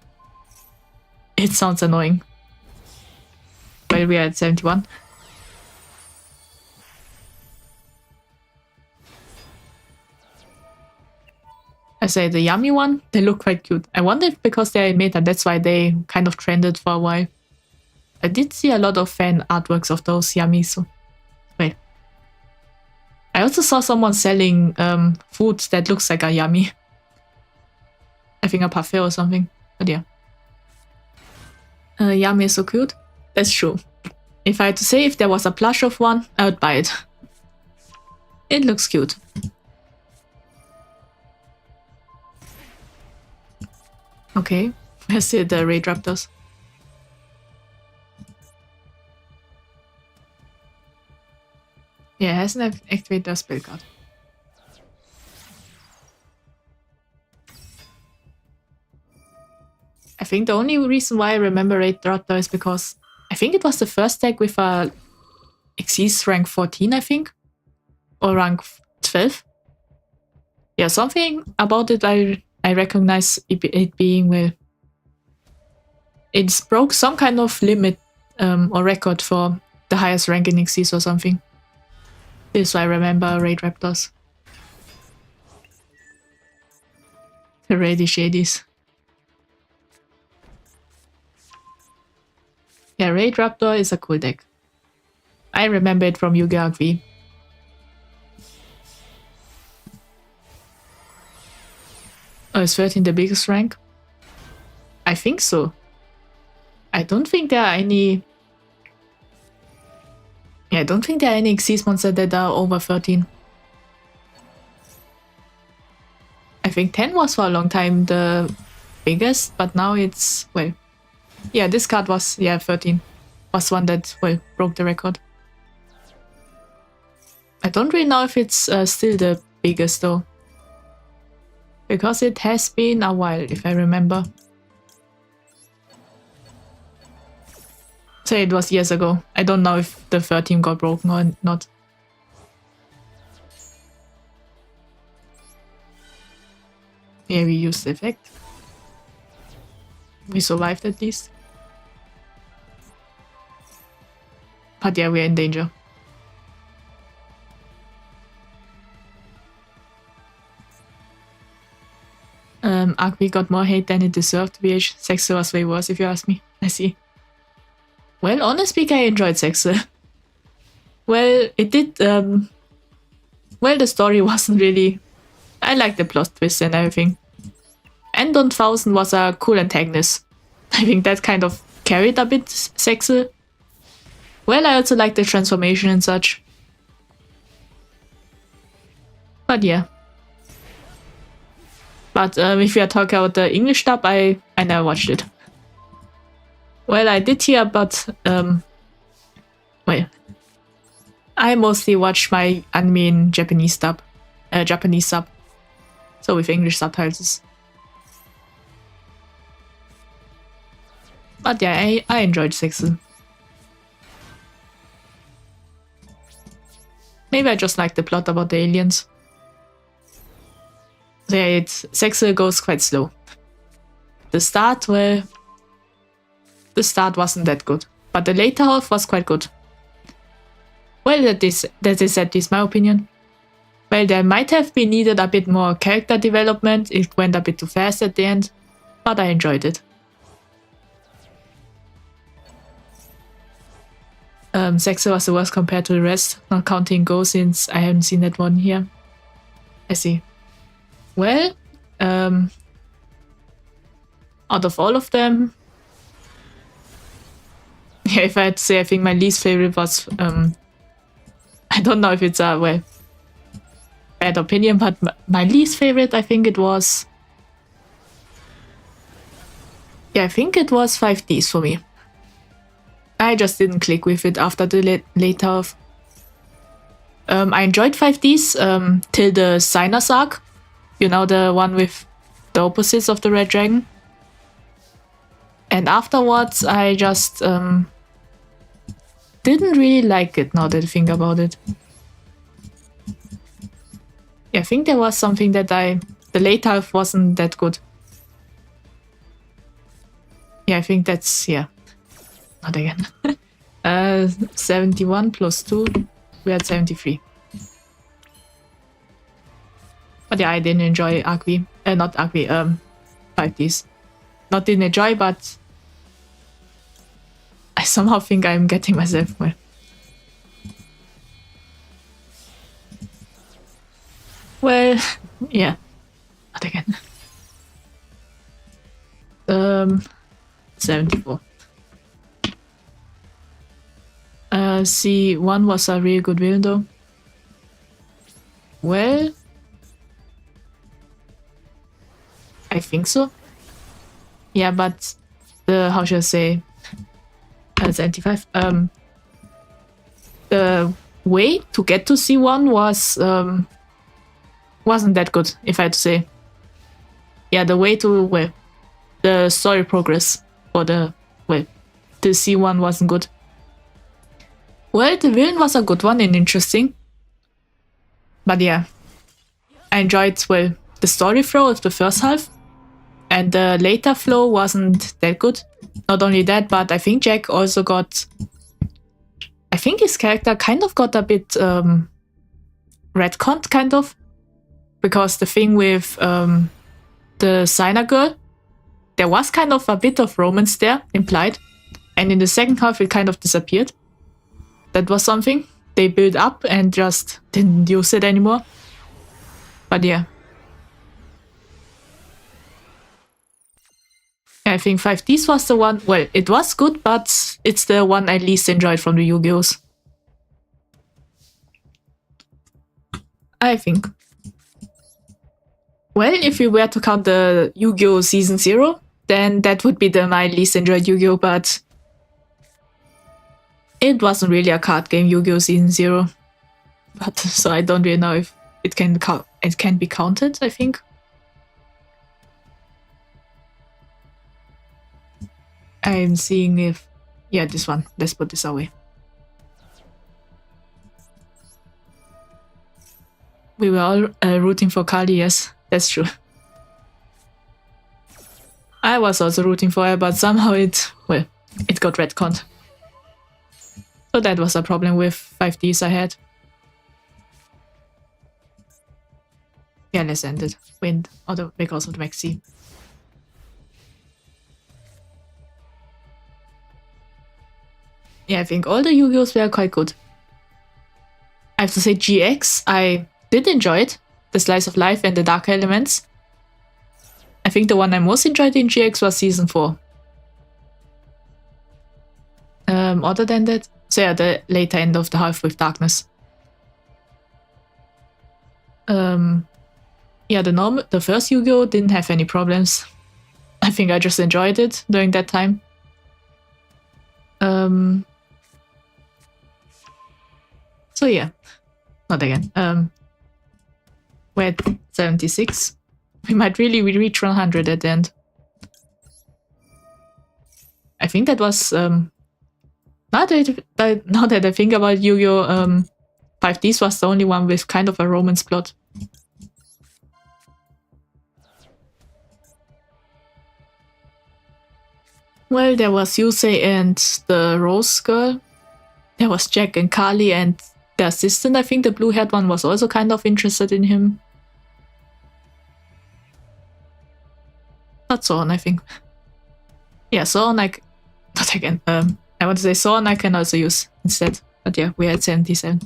annoying. Well, we are at 71. I say the Yummy one, they look quite cute. I wonder if because they're in meta, that's why they kind of trended for a while. I did see a lot of fan artworks of those Yummies. So. Wait. I also saw someone selling food that looks like a Yummy. I think a parfait or something. But yeah. Yummy is so cute. That's true. If I had to say if there was a plush of one, I would buy it. It looks cute. Okay, let's see the Raid Raptors. Yeah, it hasn't activated the spell card. I think the only reason why I remember Raid Raptor is because I think it was the first deck with a Xyz rank 14, I think, or rank 12. Yeah, something about it I recognize it being, well, it's broke some kind of limit or record for the highest rank in Xyz or something. This is why I remember Raid Raptors. The Ready Shadies. Yeah, Raid Raptor is a cool deck. I remember it from Yu-Gi-Oh! V. Oh, is 13 the biggest rank? I think so. I don't think there are any... Yeah, I don't think there are any Xyz monsters that are over 13. I think 10 was for a long time the biggest, but now it's... Well... Yeah, this card was... Yeah, 13. Was one that, well, broke the record. I don't really know if it's still the biggest though. Because it has been a while, if I remember. So it was years ago. I don't know if the 13 got broken or not. Yeah, we used the effect. We survived at least. But yeah, we're in danger. Agvi got more hate than it deserved, VH. Sexe was way worse, if you ask me. I see. Well, honestly, I enjoyed Sexe. Well, it did... well, the story wasn't really... I liked the plot twist and everything. Andon 1000 was a cool antagonist. I think that kind of carried a bit Sexe. Well, I also liked the transformation and such. But yeah. But if we are talking about the English dub, I never watched it. Well, I did hear, but well, I mostly watch my anime in Japanese dub, so with English subtitles. But yeah, I enjoyed Sexy. Maybe I just like the plot about the aliens. So yeah, Sexy goes quite slow. The start, well, the start wasn't that good, but the later half was quite good. Well, that is at least my opinion. Well, there might have been needed a bit more character development. It went a bit too fast at the end, but I enjoyed it. Sexy was the worst compared to the rest, not counting Go since I haven't seen that one here. I see. Well, out of all of them, yeah, if I had to say, I think my least favorite was, I don't know if it's a, well, bad opinion, but my least favorite, I think it was, yeah, I think it was 5Ds for me. I just didn't click with it after the later half. I enjoyed 5Ds till the Sinus arc. You know, the one with the opposites of the Red Dragon. And afterwards, I just didn't really like it, now that I think about it. Yeah, I think there was something that the late half wasn't that good. Yeah, I think that's, yeah. Not again. 71 plus 2, we had 73. But yeah, I didn't enjoy Agvi. Not Agvi, 5Ds. Not didn't enjoy, but I somehow think I'm getting myself well. Well, yeah. Not again. 74. C1 was a really good villain though. Well, I think so. Yeah, but how should I say? 75. The way to get to C1 wasn't that good, if I had to say. Yeah, the way to, well, the story progress for the C1 wasn't good. Well, the villain was a good one and interesting. But yeah, I enjoyed, well, the story flow of the first half. And the later flow wasn't that good. Not only that, but I think Jack also got... I think his character kind of got a bit retconned, kind of. Because the thing with the Signer girl, there was kind of a bit of romance there, implied. And in the second half, it kind of disappeared. That was something they built up and just didn't use it anymore. But yeah. I think 5Ds was the one, well, it was good, but it's the one I least enjoyed from the Yu-Gi-Ohs. I think. Well, if you were to count the Yu-Gi-Oh! Season 0, then that would be my least enjoyed Yu-Gi-Oh! But it wasn't really a card game, Yu-Gi-Oh! Season 0. But so I don't really know if it can be counted, I think. I'm seeing if... Yeah, this one. Let's put this away. We were all rooting for Kali, yes. That's true. I was also rooting for her, but somehow it got retconned. So that was a problem with 5Ds I had. Yeah, let's end it. Wind, because of the Maxi. Yeah, I think all the Yu-Gi-Ohs were quite good. I have to say GX, I did enjoy it. The Slice of Life and the Dark Elements. I think the one I most enjoyed in GX was Season 4. Other than that, so yeah, the later end of the half with Darkness. Yeah, the first Yu-Gi-Oh! Didn't have any problems. I think I just enjoyed it during that time. So yeah, not again. We're at 76. We might really reach 100 at the end. I think that was now that I think about Yu-Gi-Oh! 5Ds was the only one with kind of a romance plot. Well, there was Yusei and the Rose girl. There was Jack and Carly and the assistant. I think the blue-haired one was also kind of interested in him. Not Soren, I think. Yeah, Soren, not again. I want to say Soren I can also use instead. But yeah, we had 77.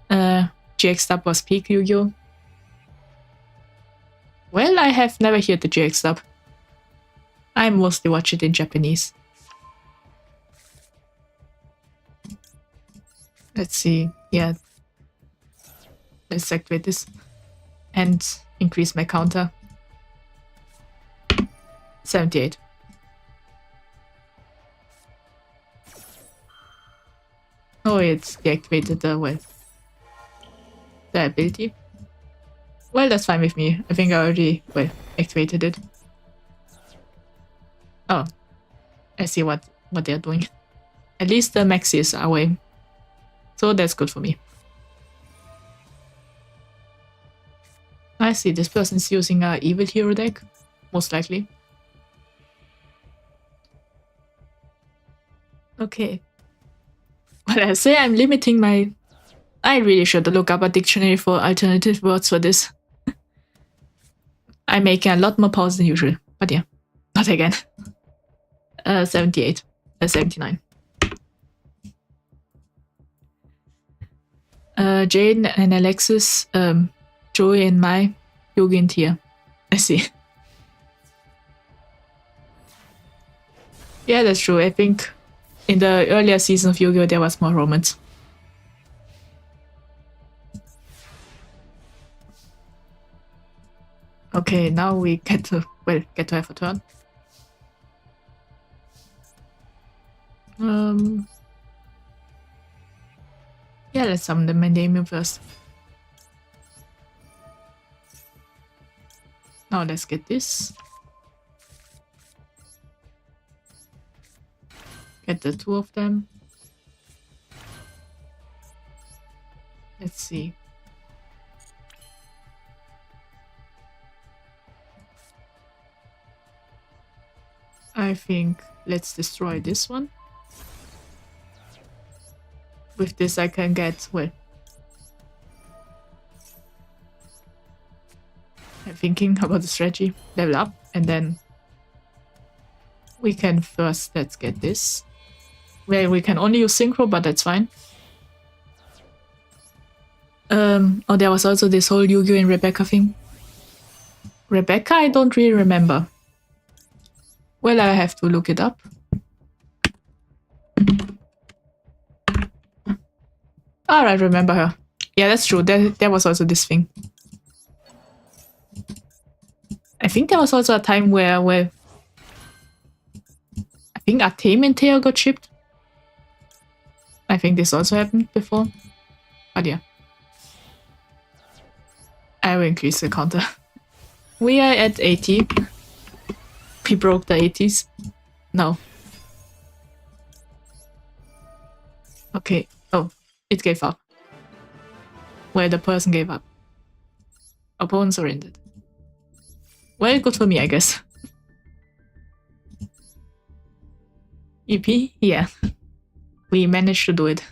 GX Dub was peak Yu-Gi-Oh! Well, I have never heard the GX Dub. I mostly watch it in Japanese. Let's see. Yeah. Let's activate this. And increase my counter. 78. Oh, it's deactivated the ability. Well, that's fine with me. I think I already, activated it. Oh. I see what they're doing. At least the maxi is away. So that's good for me. I see this person's using a evil hero deck. Most likely. Okay. Well, I say I'm limiting my... I really should look up a dictionary for alternative words for this. I'm making a lot more pause than usual. But yeah, not again. 78. 79. Jane and Alexis, Joey and Mai, Yogi and Tia. I see. Yeah, that's true. I think in the earlier season of Yu-Gi-Oh! There was more romance. Okay, now we get to have a turn. Yeah, let's summon the Mandamium first. Now let's get this. Get the two of them. Let's see. I think let's destroy this one. With this I can get, well, I'm thinking about the strategy. Level up and then we can first, let's get this. Well, we can only use Synchro, but that's fine. Oh, there was also this whole Yu-Gi-Oh! And Rebecca thing. Rebecca, I don't really remember. Well, I have to look it up. Oh, I remember her. Yeah, that's true. There was also this thing. I think there was also a time where I think Arteme and Theo got shipped. I think this also happened before. But yeah. I will increase the counter. We are at 80. We broke the 80s. No. Okay. Oh, it gave up. Well, the person gave up. Opponent surrendered. Well, good for me, I guess. EP? Yeah. We managed to do it.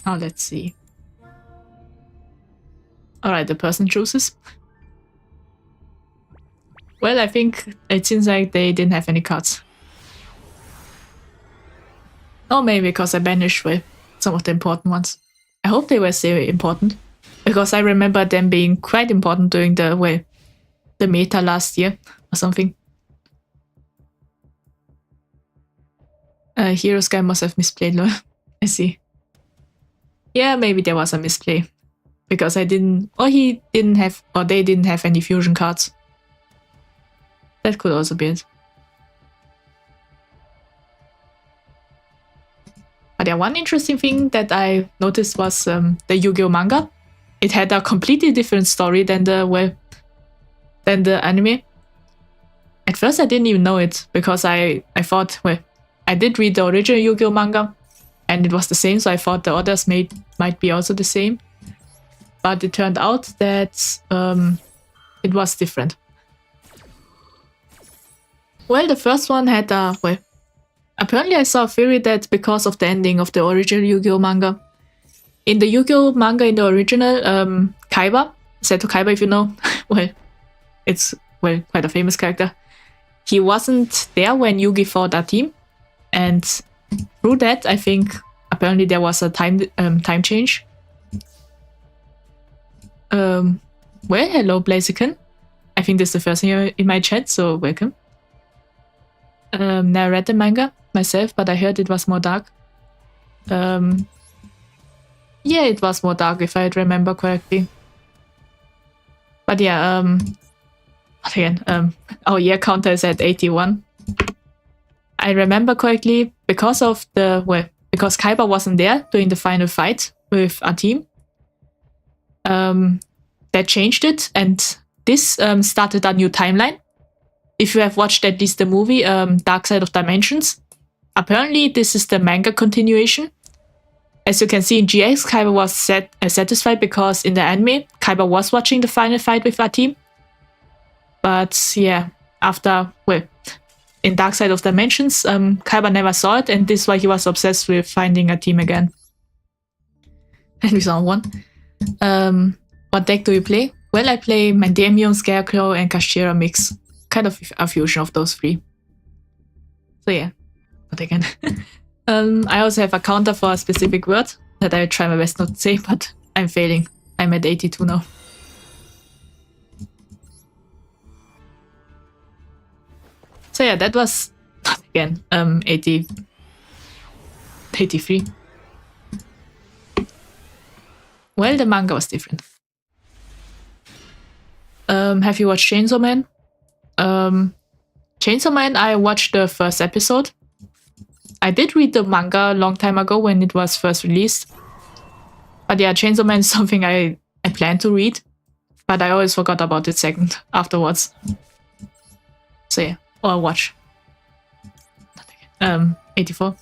Now let's see. Alright, the person chooses. Well, I think it seems like they didn't have any cards. Or maybe because I banished some of the important ones. I hope they were still important. Because I remember them being quite important during the meta last year or something. Heroes guy must have misplayed lol. I see. Yeah, maybe there was a misplay. Because I didn't, or he didn't have, or they didn't have any fusion cards. That could also be it. But yeah, one interesting thing that I noticed was the Yu-Gi-Oh! Manga. It had a completely different story than the than the anime. At first, I didn't even know it because I thought, well, I did read the original Yu-Gi-Oh manga and it was the same, so I thought the others might be also the same. But it turned out that it was different. Well, the first one had well, apparently I saw a theory that because of the ending of the original Yu-Gi-Oh manga. In the Yu-Gi-Oh manga, in the original, Kaiba, Seto Kaiba, if you know, well, it's, well, quite a famous character. He wasn't there when Yugi fought our team. And through that, I think, apparently there was a time change. Well, hello, Blaziken. I think this is the first thing in my chat, so welcome. Never read the manga myself, but I heard it was more dark. Yeah, it was more dark if I remember correctly. But yeah, again, our year counter is at 81. I remember correctly because of because Kaiba wasn't there during the final fight with our team. That changed it, and this started a new timeline. If you have watched at least the movie Dark Side of Dimensions, apparently this is the manga continuation. As you can see in GX, Kaiba was satisfied because in the anime, Kaiba was watching the final fight with our team. But yeah, after, well, in Dark Side of Dimensions, Kaiba never saw it, and this is why he was obsessed with finding a team again. And we saw one. What deck do you play? Well, I play Mandemium, Scarecrow, and Kashtira mix. Kind of a fusion of those three. So yeah, but again. I also have a counter for a specific word that I try my best not to say, but I'm failing. I'm at 82 now. So yeah, that was, again, 83. Well, the manga was different. Have you watched Chainsaw Man? Chainsaw Man, I watched the first episode. I did read the manga a long time ago when it was first released. But yeah, Chainsaw Man is something I planned to read, but I always forgot about it second afterwards. So yeah, or watch. 84.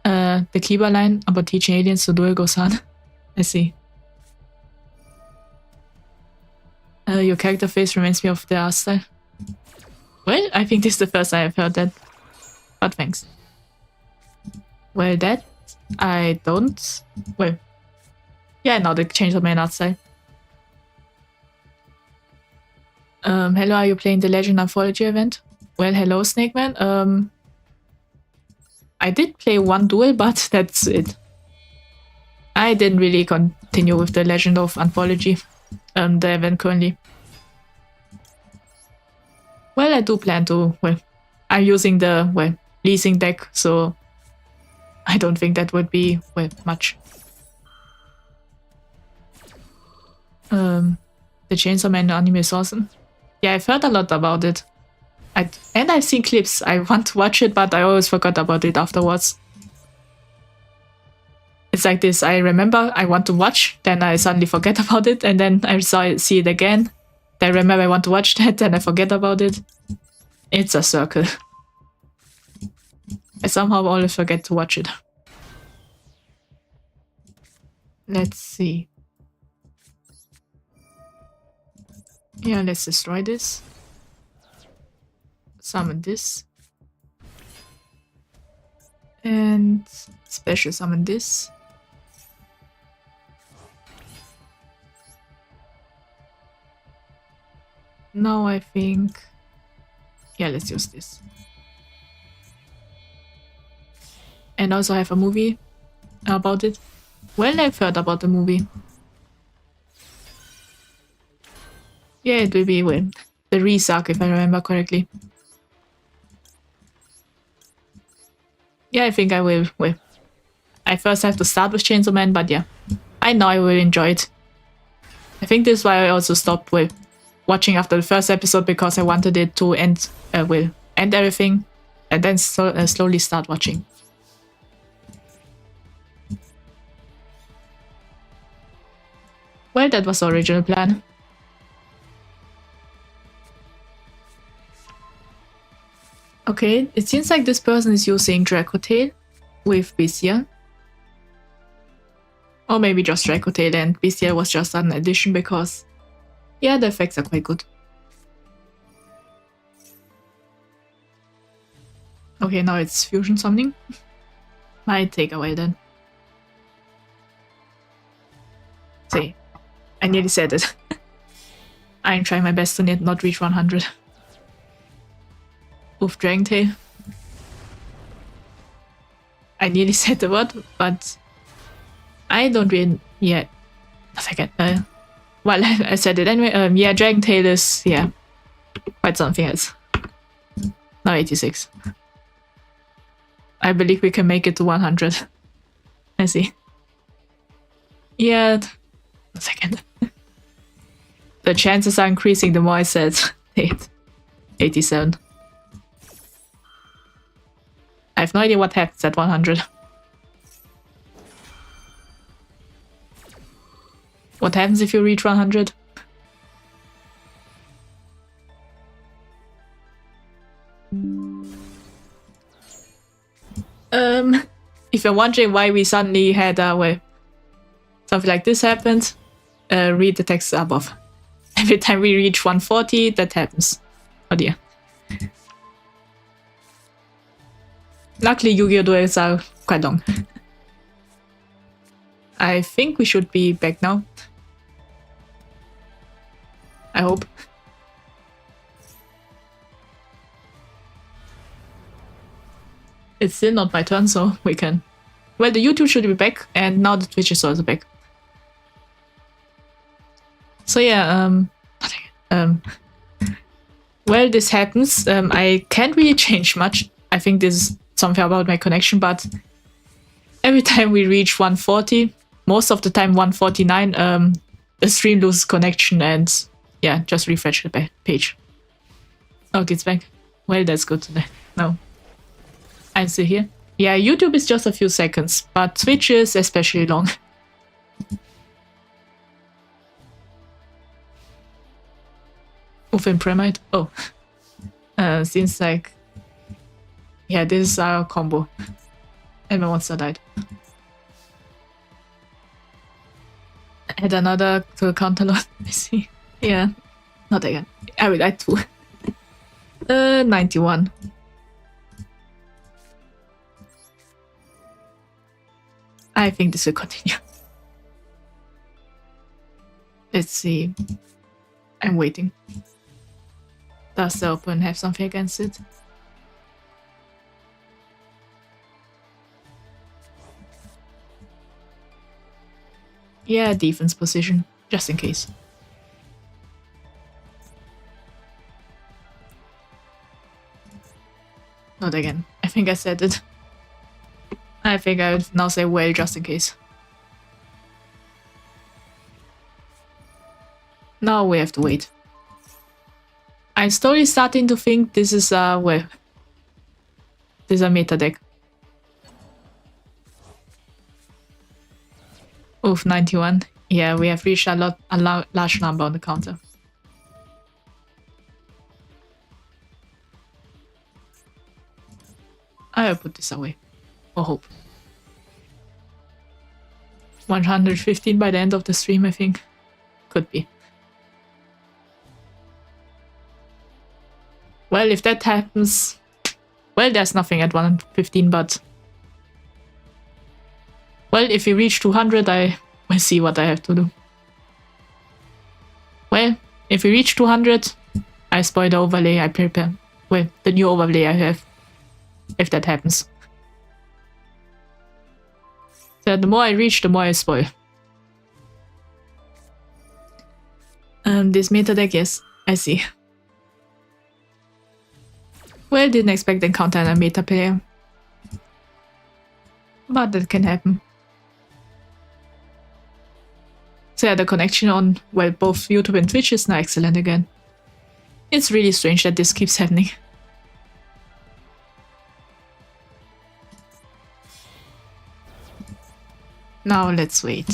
The Kiba line about teaching aliens to duel goes on. I see. Your character face reminds me of the art style. Well, I think this is the first time I've heard that. But thanks. Well, that I don't. Well, yeah, no, the Chainsaw Man art style. Hello, are you playing the Legend Anthology event? Well, hello, Snake Man. I did play one duel, but that's it. I didn't really continue with the Legend of Anthology, the event currently. Well, I do plan to, well, I'm using the, well, leasing deck, so I don't think that would be, well, much. The Chainsaw Man anime is awesome. Yeah, I've heard a lot about it. And I've seen clips. I want to watch it, but I always forgot about it afterwards. It's like this, I remember I want to watch, then I suddenly forget about it, and then I see it again. Then I remember I want to watch that, then I forget about it. It's a circle. I somehow always forget to watch it. Let's see. Yeah, let's destroy this. Summon this. And special summon this. Now I think... yeah, let's use this. And also I have a movie about it. Well, I've heard about the movie. Yeah, it will be, well, the Resuck, if I remember correctly. Yeah, I think I will. Well, I first have to start with Chainsaw Man, but yeah, I know I will enjoy it. I think this is why I also stopped with watching after the first episode, because I wanted it to end, end everything, and then slowly start watching. Well, that was the original plan. Okay, it seems like this person is using Dracotail with Bestial. Or maybe just Dracotail and Bestial was just an addition because, yeah, the effects are quite good. Okay, now it's Fusion Summoning. Might take a while then. See, I nearly said it. I'm trying my best to not reach 100. With Dragon Tail. I nearly said the word, but I don't really. Yeah, a second. Well, I said it anyway. Yeah, Dragon Tail is quite something else. Now 86. I believe we can make it to 100. I see. Yeah, a second. The chances are increasing the more I said 87. I have no idea what happens at 100. What happens if you reach 100? If you're wondering why we suddenly had something like this happened, read the text above. Every time we reach 140, that happens. Oh dear. Luckily, Yu-Gi-Oh! Duels are quite long. I think we should be back now. I hope. It's still not my turn, so we can... Well, the YouTube should be back, and now the Twitch is also back. So yeah, well, this happens. I can't really change much. I think this is something about my connection, but every time we reach 140, most of the time 149, the stream loses connection and yeah, just refresh the page. Okay, it's back. Well, that's good today. No. I'm still here. Yeah, YouTube is just a few seconds, but Twitch is especially long. Open Premite? Oh. Seems like... Yeah, this is our combo. And my monster died. Add another to the counter load. I see. Yeah. Not again. I will add 2. 91. I think this will continue. Let's see. I'm waiting. Does the opponent have something against it? Yeah, defense position, just in case. Not again. I think I said it. I think I would now say well, just in case. Now we have to wait. I'm slowly starting to think this is well, this is a meta deck. Oof, 91. Yeah, we have reached a large number on the counter. I'll put this away. Or hope. 115 by the end of the stream, I think. Could be. Well, if that happens... Well, there's nothing at 115, but... Well, if we reach 200, I will see what I have to do. Well, if we reach 200, I spoil the overlay I prepare. Well, the new overlay I have. If that happens. So the more I reach, the more I spoil. This meta deck, yes, I see. Well, didn't expect to encounter a meta player. But that can happen. So yeah, the connection on, well, both YouTube and Twitch is now excellent again. It's really strange that this keeps happening. Now let's wait.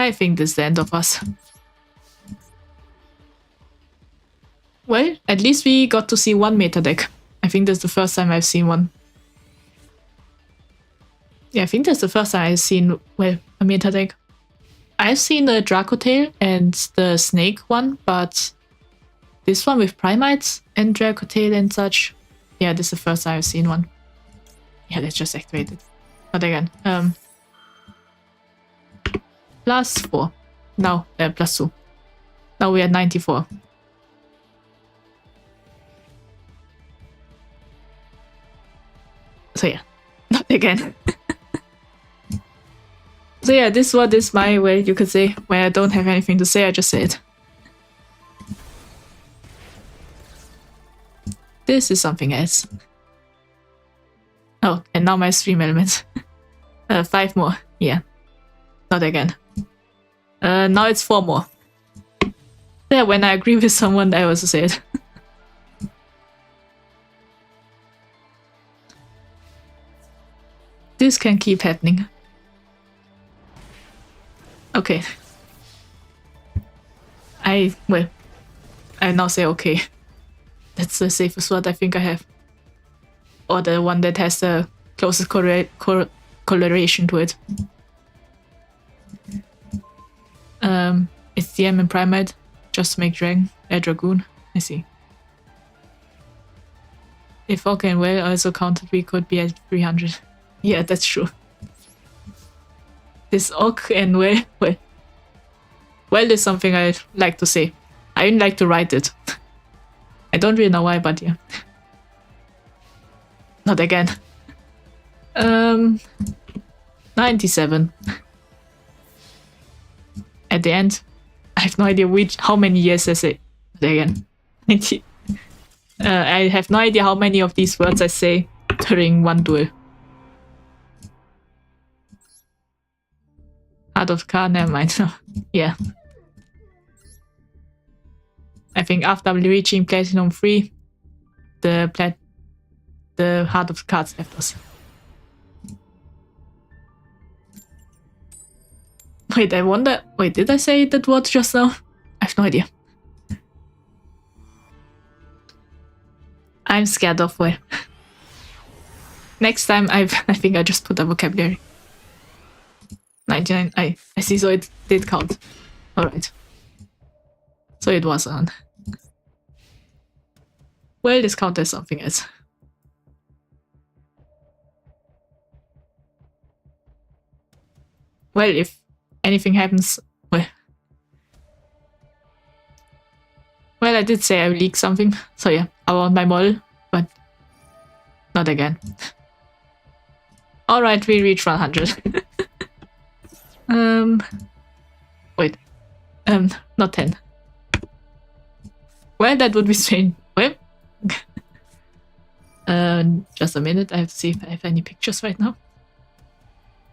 I think this is the end of us. Well, at least we got to see one meta deck. I think that's the first time I've seen one. Yeah, I think that's the first time I've seen, well, a meta deck. I've seen the Dracotail and the Snake one, but this one with Primites and Dracotail and such, yeah, this is the first time I've seen one. Yeah, let's just activate it. But again, +4. Now, +2. Now we're at 94. So yeah, not again. So yeah, this one is my way, you could say, where I don't have anything to say, I just say it. This is something else. Oh, and now my stream elements. 5 more, yeah. Not again. Now it's 4 more. Yeah, when I agree with someone, I also say it. This can keep happening. Okay. I now say okay. That's the safest word I think I have. Or the one that has the closest correlation to it. It's DM and Primate, just to make Dragoon. I see. If okay and well also counted, we could be at 300. Yeah, that's true. This ok and well is something I like to say. I didn't like to write it. I don't really know why, but yeah. Not again. 97. At the end, I have no idea how many years I say. Again, 90. I have no idea how many of these words I say during one duel. Heart of Car, never mind. Yeah. I think after reaching Platinum 3, the Heart of the Cards left us. Wait, I wonder... Wait, did I say that word just now? I have no idea. I'm scared of where. Next time, I think I just put a vocabulary. 99. I see, so it did count. Alright. So it was on. Well, this counts as something else. Well, if anything happens... Well, I did say I will leak something. So yeah, I want my model, but not again. Alright, we reached 100. Wait. Not 10. Well, that would be strange. Well, just a minute. I have to see if I have any pictures right now.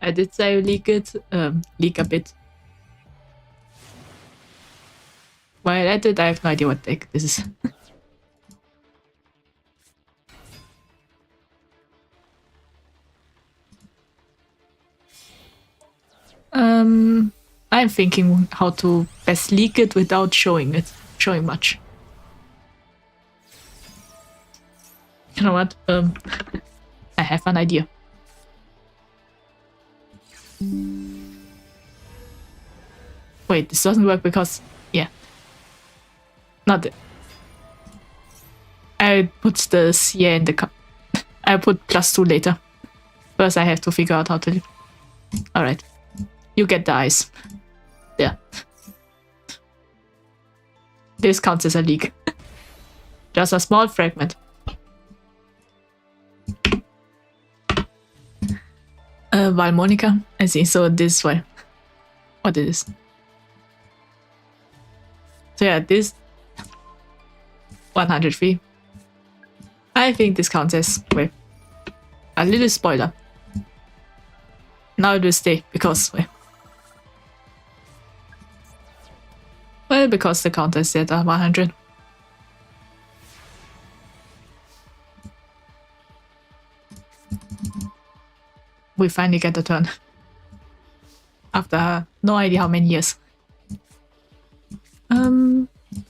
I did say leak it. Leak a bit. While I did, I have no idea what deck this is. I'm thinking how to best leak it without showing much. You know what? I have an idea. Wait, this doesn't work because, yeah. Not it. I put this here in the I put +2 later. First I have to figure out how to... Alright. You get the eyes. There. This counts as a leak. Just a small fragment. Valmonica. I see, so this way. What it is. So yeah, this 103. I think this counts as, wait, a little spoiler. Now it will stay because, well, because the counter is at 100. We finally get a turn. after no idea how many years.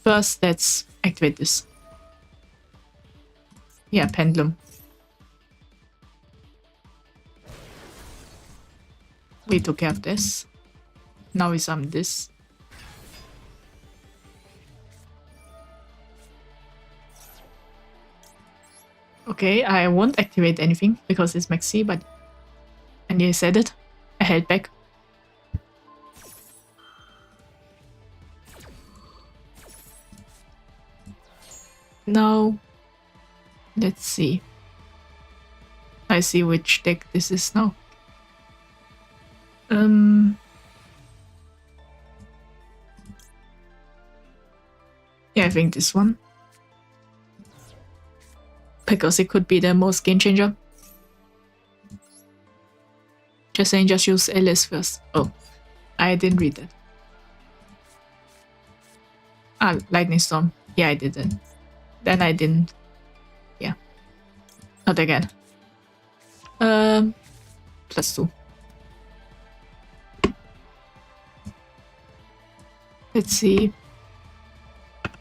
First, let's activate this. Yeah, pendulum. We took care of this. Now we summon this. Okay, I won't activate anything because it's maxi, but... And you said it. I held back. Now... Let's see. I see which deck this is now. Yeah, I think this one. Because it could be the most game changer. Just saying, just use LS first. Oh, I didn't read that. Ah, Lightning Storm. Yeah, I did it. Then I didn't. Yeah. Not again. +2. Let's see.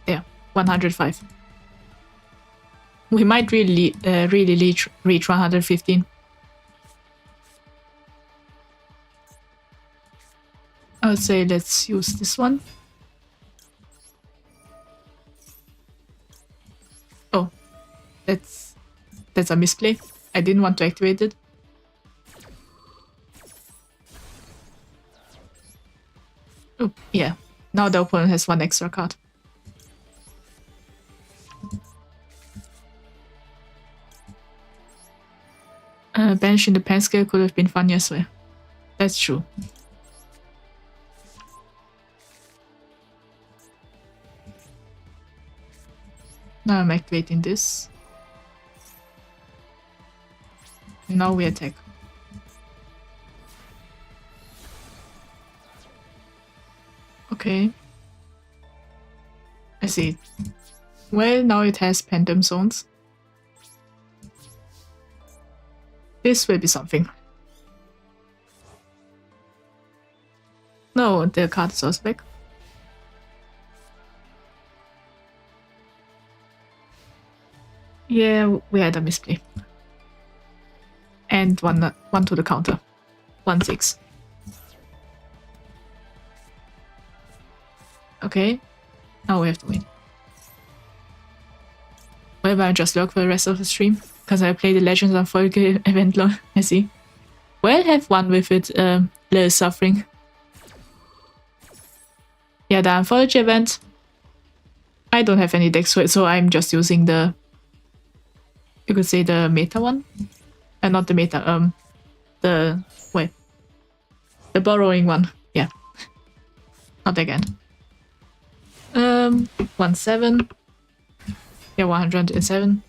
Yeah, 105. We might really reach 115. I would say let's use this one. Oh, that's a misplay. I didn't want to activate it. Oh, yeah. Now the opponent has one extra card. Banishing the pen scale could have been fun as well. That's true. Now I'm activating this. Now we attack. Okay. I see. Well, now it has pendulum zones. This will be something. No, the card is also back. Yeah, we had a misplay. And one to the counter. 1/6. Okay. Now we have to win. Well, I just lurk for the rest of the stream. Because I play the Legends of Folge event long. I see. Well, have fun with it, little suffering. Yeah, the Anthology event. I don't have any decks for it, so I'm just using the... You could say the meta one? Not the meta, the... Wait. The borrowing one. Yeah. Not again. 17. Yeah, 107.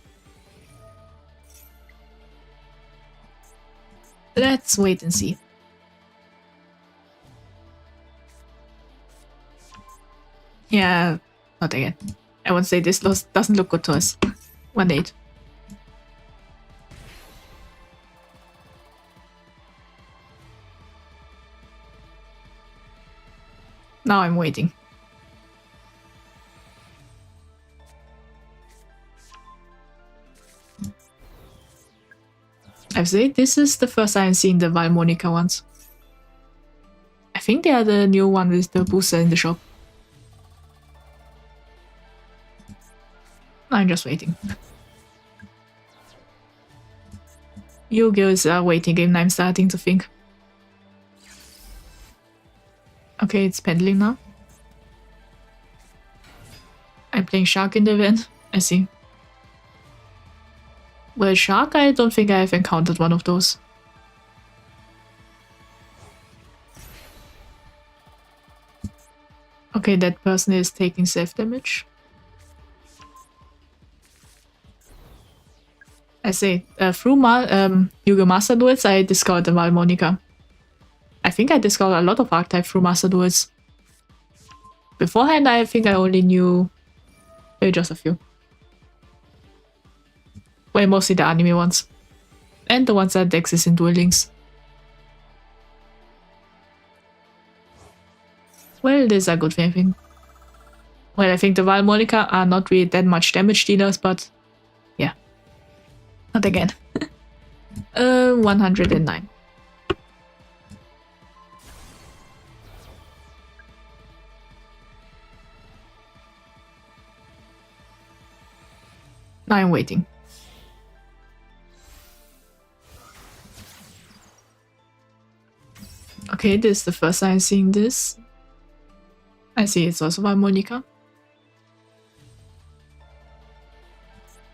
Let's wait and see. Yeah, not again. I would say this doesn't look good to us. 1/8. Now I'm waiting. I've said this is the first time I've seen the Valmonica ones. I think they are the new one with the booster in the shop. I'm just waiting. Yu-Gi-Oh! Is a waiting game and I'm starting to think. Okay, it's pendling now. I'm playing Shark in the event. I see. Well, Shark, I don't think I have encountered one of those. Okay, that person is taking self-damage. I say, through Yu-Gi-Oh! Master Duels, I discovered the Valmonica. I think I discovered a lot of archetypes through Master Duels. Beforehand, I think I only knew just a few. Well, mostly the anime ones. And the ones that exist in Duel Links. Well, this is a good thing, I think. Well, I think the Valmonica are not really that much damage dealers, but yeah. Not again. 109. Now I'm waiting. Okay, this is the first time I'm seeing this. I see it's also Valmonica.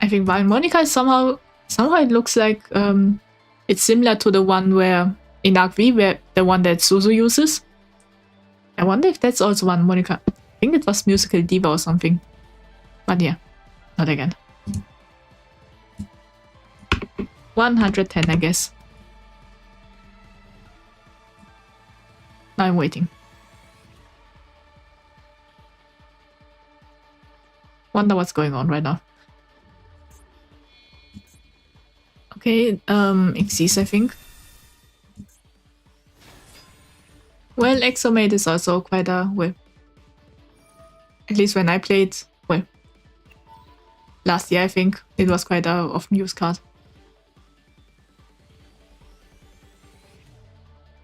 I think Valmonica is somehow it looks like it's similar to the one where in Arc V, where the one that Suzu uses. I wonder if that's also Valmonica. I think it was Musical Diva or something. But yeah, not again. 110, I guess. Now I'm waiting. Wonder what's going on right now. Okay, Xyz, I think. Well, Exomate is also quite a, well, at least when I played, well, last year I think, it was quite a often used card.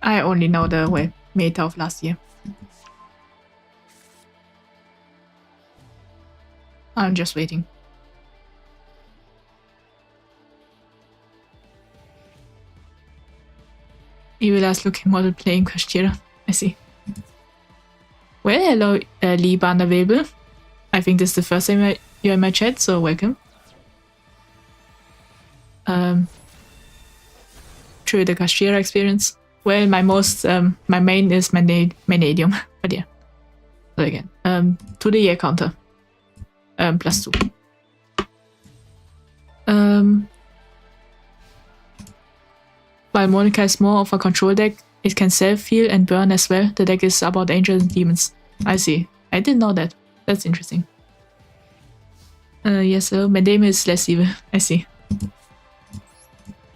I only know the, well, meta of last year. I'm just waiting. Evila's looking model playing Kashtira. I see. Well, hello, Liba unavailable. I think this is the first time you're in my chat, so welcome. True, the Kashtira experience. Well, my main is Manadium, but yeah. So again, to the year counter. +2. While Monica is more of a control deck, it can self-heal and burn as well. The deck is about angels and demons. I see. I didn't know that. That's interesting. Yes, so Mandaemium is less evil. I see.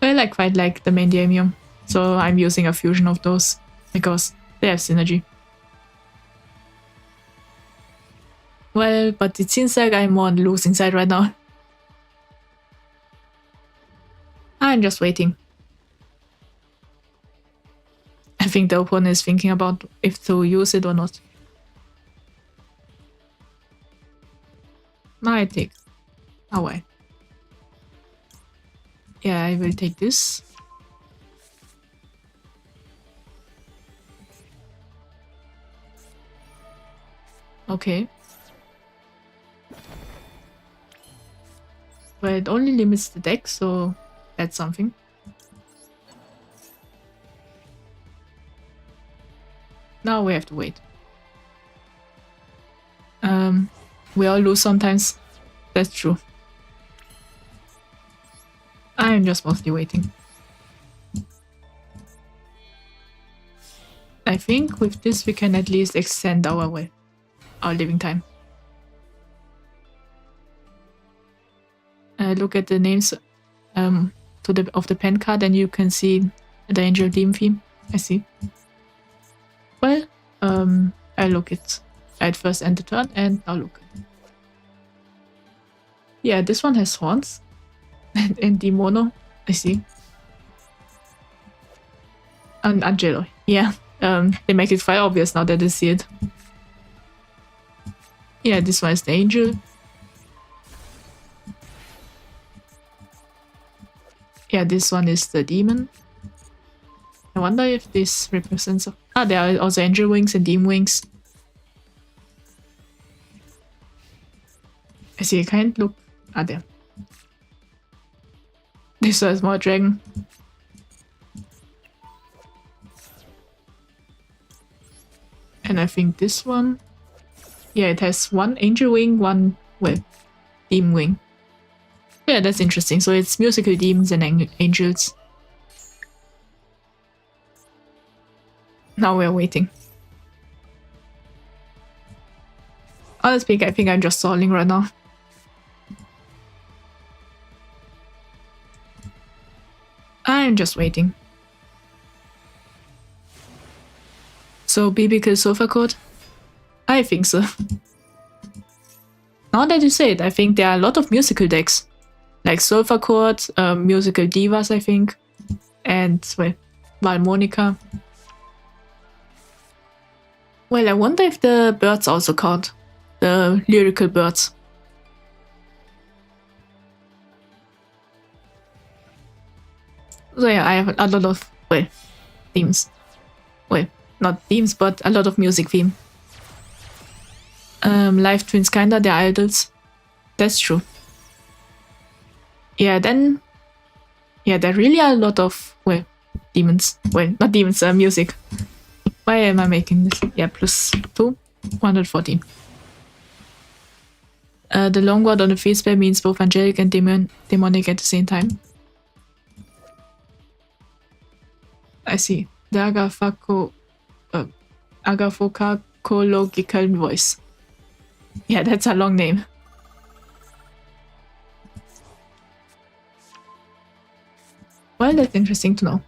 Well, I quite like the Mandaemium, so I'm using a fusion of those because they have synergy. Well, but it seems like I'm more on the losing side right now. I'm just waiting. I think the opponent is thinking about if to use it or not. Now I take. Oh, wait. Yeah, I will take this. Okay. Well, it only limits the deck, so that's something. Now we have to wait. We all lose sometimes. That's true. I'm just mostly waiting. I think with this we can at least extend our living time. Look at the names of the pen card and you can see the Angel Demon theme. I see. Well, I look it at first end the turn and now look. Yeah, this one has horns and the mono. I see. And Angelo. Yeah, they make it quite obvious now that they see it. Yeah, this one is the angel. Yeah, this one is the demon. I wonder if this represents... Ah, there are also angel wings and demon wings. I see, I can't look... Ah, there. This one is more dragon. And I think this one... Yeah, it has one angel wing, one, well, demon wing. Yeah, that's interesting. So it's musical demons and angels. Now we're waiting. Honestly, I think I'm just stalling right now. I'm just waiting. So BB kills sofa code. I think so. Now that you say it, I think there are a lot of musical decks. Like Sulfur Chords, Musical Divas, I think. And, well, Valmonica. Well, I wonder if the birds also count. The lyrical birds. So yeah, I have a lot of, well, themes. Well, not themes, but a lot of music theme. Live Twins kinda, they're idols. That's true. Yeah, then... Yeah, there really are a lot of, well, demons. Well, not demons, music. Why am I making this? Yeah, plus 2, 114. The long word on the field spell means both angelic and demonic at the same time. I see. The agaphocological voice. Yeah, that's a long name. Well, that's interesting to know.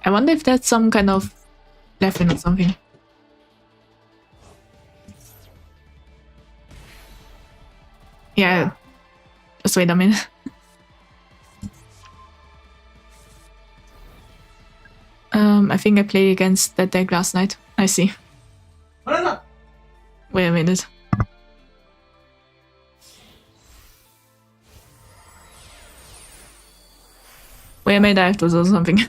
I wonder if that's some kind of lesson or something. Yeah. Just wait a minute. I think I played against that deck last night. I see. Wait a minute. Wait a minute, I have to do something.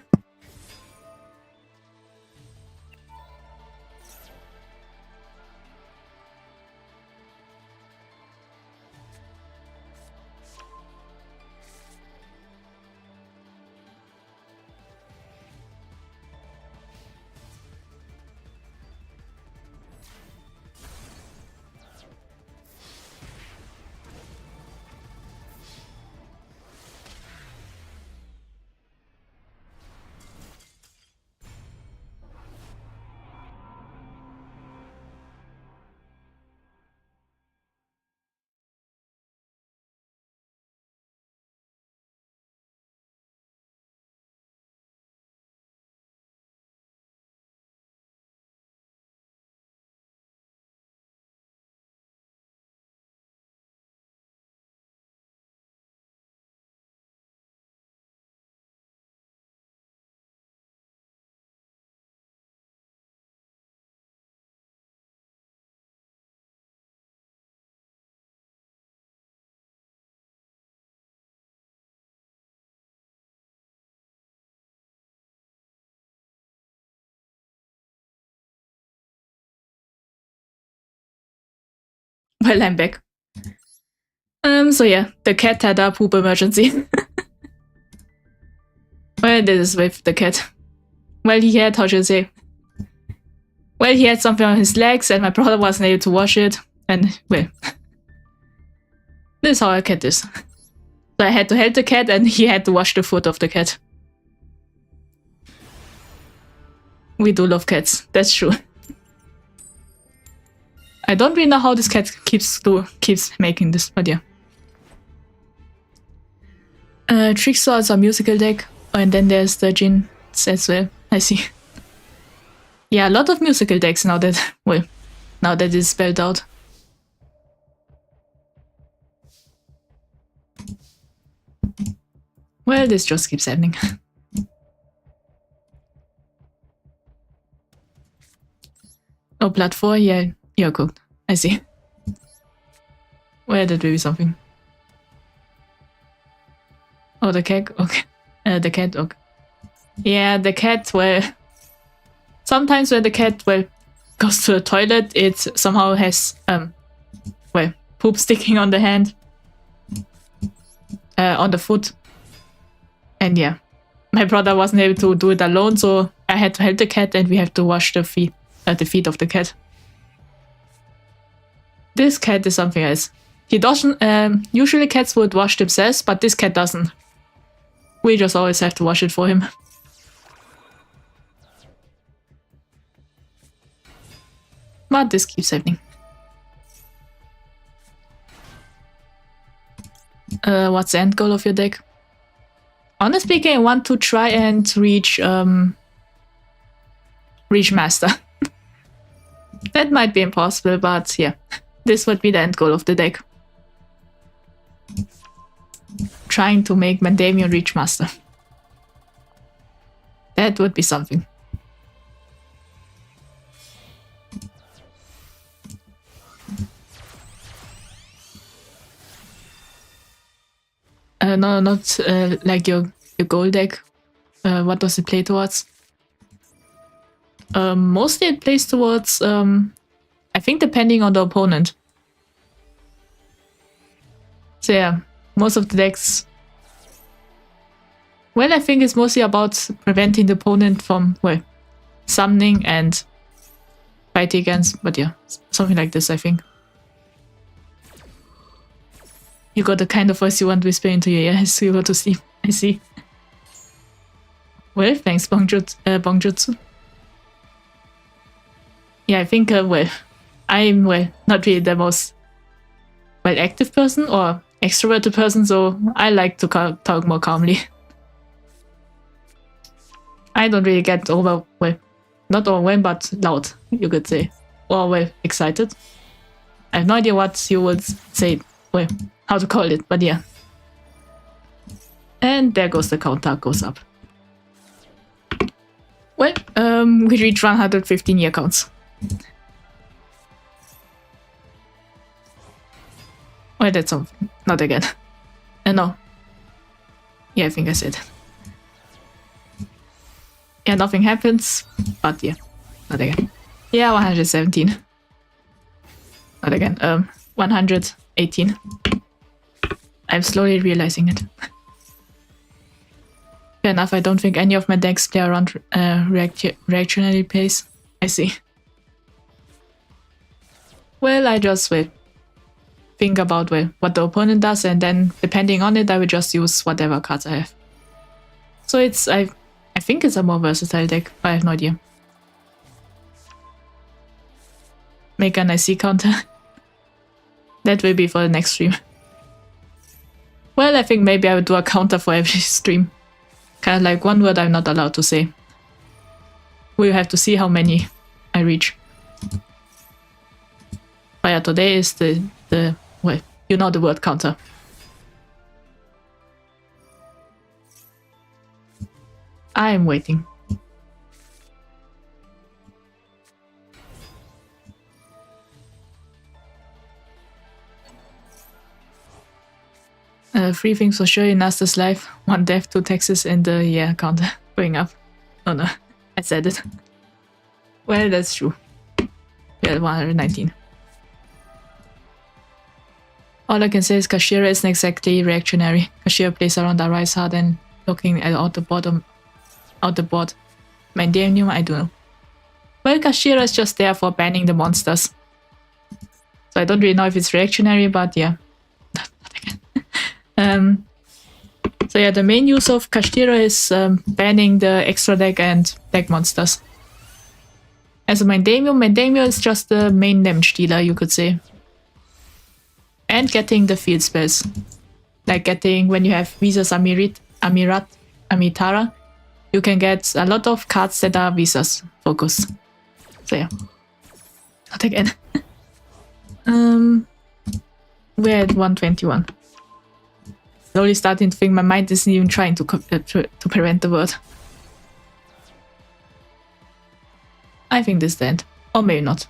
Well, I'm back. So yeah, the cat had a poop emergency. Well, this is with the cat. Well, he had, how should I say? Well, he had something on his legs and my brother wasn't able to wash it. And, well, this is how a cat is. So I had to help the cat and he had to wash the foot of the cat. We do love cats, that's true. I don't really know how this cat keeps making this, but yeah. Trickster is a musical deck, and then there's the Jin as well. I see. Yeah, a lot of musical decks now that, well, now that it's spelled out. Well, this just keeps happening. Oh, Blood 4, yeah, you're cooked. I see. Well, that will be something. Oh, the cat, okay. The cat, okay. Yeah, the cat, well... Sometimes when the cat, well, goes to the toilet, it somehow has, well, poop sticking on the hand. On the foot. And yeah. My brother wasn't able to do it alone, so I had to help the cat and we have to wash the feet of the cat. This cat is something else. He doesn't, usually cats would wash themselves, but this cat doesn't. We just always have to wash it for him. But this keeps happening. What's the end goal of your deck? Honestly speaking, I want to try and reach Master. That might be impossible, but yeah, this would be the end goal of the deck. Trying to make Mandamion reach Master. That would be something. No, not like your goal deck. What does it play towards? Mostly it plays towards, I think depending on the opponent. So yeah, most of the decks... Well, I think it's mostly about preventing the opponent from, well, summoning and fighting against, but yeah, something like this, I think. You got the kind of voice you want to whisper into your ear as you go to sleep. I see. Well, thanks, Bongjutsu. Yeah, I think, well, I'm, well, not really the most, well, active person or extroverted person, so I like to talk more calmly. I don't really get well, not overwhelmed, but loud, you could say. Or, well, excited. I have no idea what you would say, well, how to call it, but yeah. And there goes the counter, goes up. Well, we reached 115 year counts. Well, that's something. Not again. No. Yeah, I think I said. Yeah, nothing happens, but yeah, not again. Yeah, 117. Not again. 118. I'm slowly realizing it. Fair enough, I don't think any of my decks play around reactionary pace. I see. Well, I just will think about what the opponent does, and then depending on it, I will just use whatever cards I have. So it's I think it's a more versatile deck, but I have no idea. Make an IC counter. That will be for the next stream. Well, I think maybe I would do a counter for every stream. Kind of like one word I'm not allowed to say. We'll have to see how many I reach. But yeah, today is the well, you know the word counter. I'm waiting. Three things for sure in Asta's life. 1 death, 2 taxes, and the yeah counter going up. Oh no, I said it. Well, that's true. Yeah, 119. All I can say is Kashira isn't exactly reactionary. Kashira plays around the rise hard and looking at out the board. Mandamium, I don't know. Well, Kashira is just there for banning the monsters. So I don't really know if it's reactionary, but yeah. So yeah, the main use of Kashira is banning the extra deck and deck monsters. As a Mandamium is just the main damage dealer, you could say. And getting the field spells. Like getting, when you have Visas Amitara, you can get a lot of cards that are Visas focused. So yeah. Not again. We're at 121. Slowly starting to think my mind isn't even trying to prevent the word. I think this is the end. Or maybe not.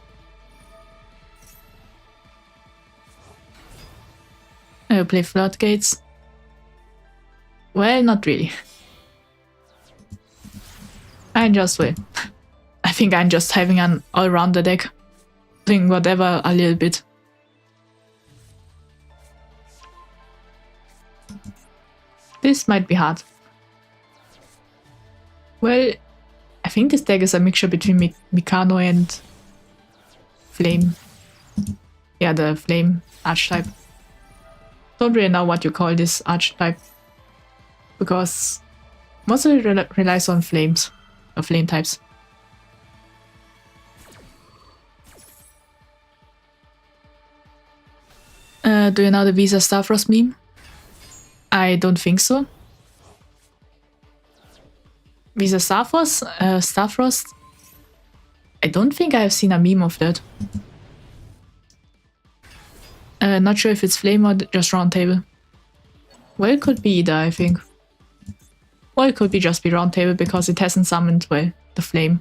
I will play Floodgates. Well, not really. I think I'm just having an all-rounder deck. Doing whatever a little bit. This might be hard. Well, I think this deck is a mixture between Mikano and Flame. Yeah, the Flame archetype. Don't really know what you call this archetype. Because most of it relies on flames. Or flame types. Do you know the Visa Starfrost meme? I don't think so. Visa Starfrost? I don't think I have seen a meme of that. Not sure if it's flame or just round table. Well, it could be either, I think. Or it could be just be round table because it hasn't summoned, well, the flame.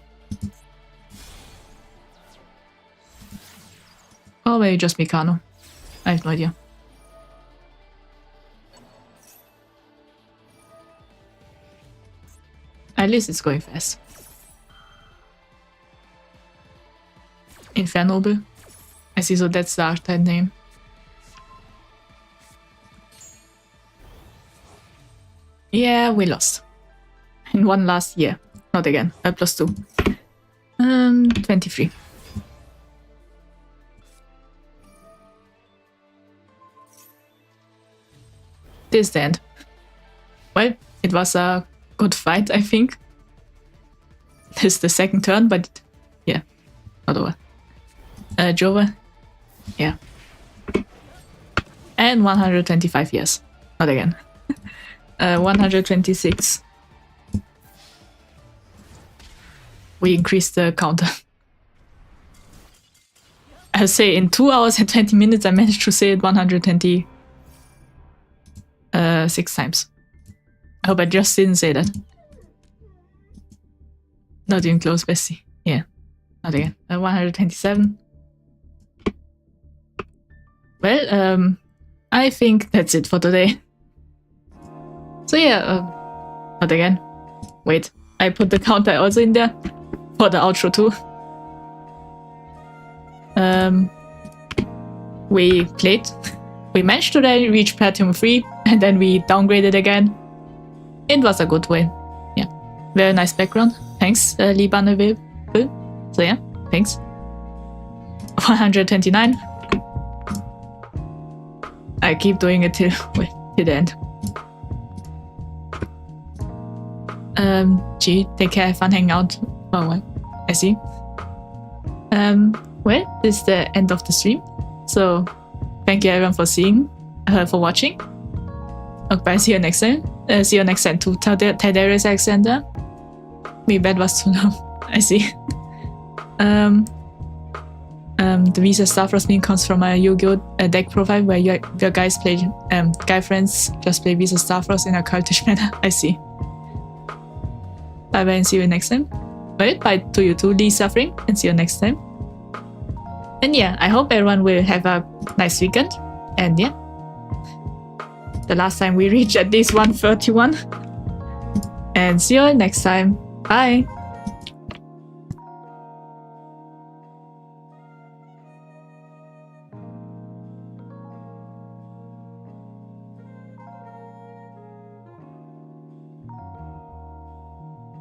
Or maybe just Mikano. I have no idea. At least it's going fast. Infernoble. I see, so that's the archetype name. Yeah, we lost. In one last year. Not again. +2. 23. This is the end. Well, it was a good fight, I think. This is the second turn, but yeah, not over. Jova. Yeah. And 125 years. Not again. 126. We increased the counter. I'll say in 2 hours and 20 minutes I managed to say it 126 times. I hope I just didn't say that. Not even close, Bessie. Yeah. Not again. 127. Well, I think that's it for today. So yeah, not again. Wait, I put the counter also in there for the outro too. We played. We managed to reach Platinum 3 and then we downgraded again. It was a good way. Yeah, very nice background. Thanks, Liban. So yeah, thanks. 129. I keep doing it till the end. Gee, take care, have fun hanging out for a while. I see. Well, this is the end of the stream. So, thank you everyone for for watching. Okay, see you next time. See you next time to Tiberius Alexander. Maybe that was too long. I see. The Visa Starfrost meme comes from a Yu-Gi-Oh! Deck profile where your guys play, guy friends just play Visa Starfrost in a cultish manner. I see. Bye bye and see you next time. Well, bye to you too, Lee Suffering, and see you next time. And yeah, I hope everyone will have a nice weekend. And yeah, the last time we reached at least 131. And see you all next time. Bye!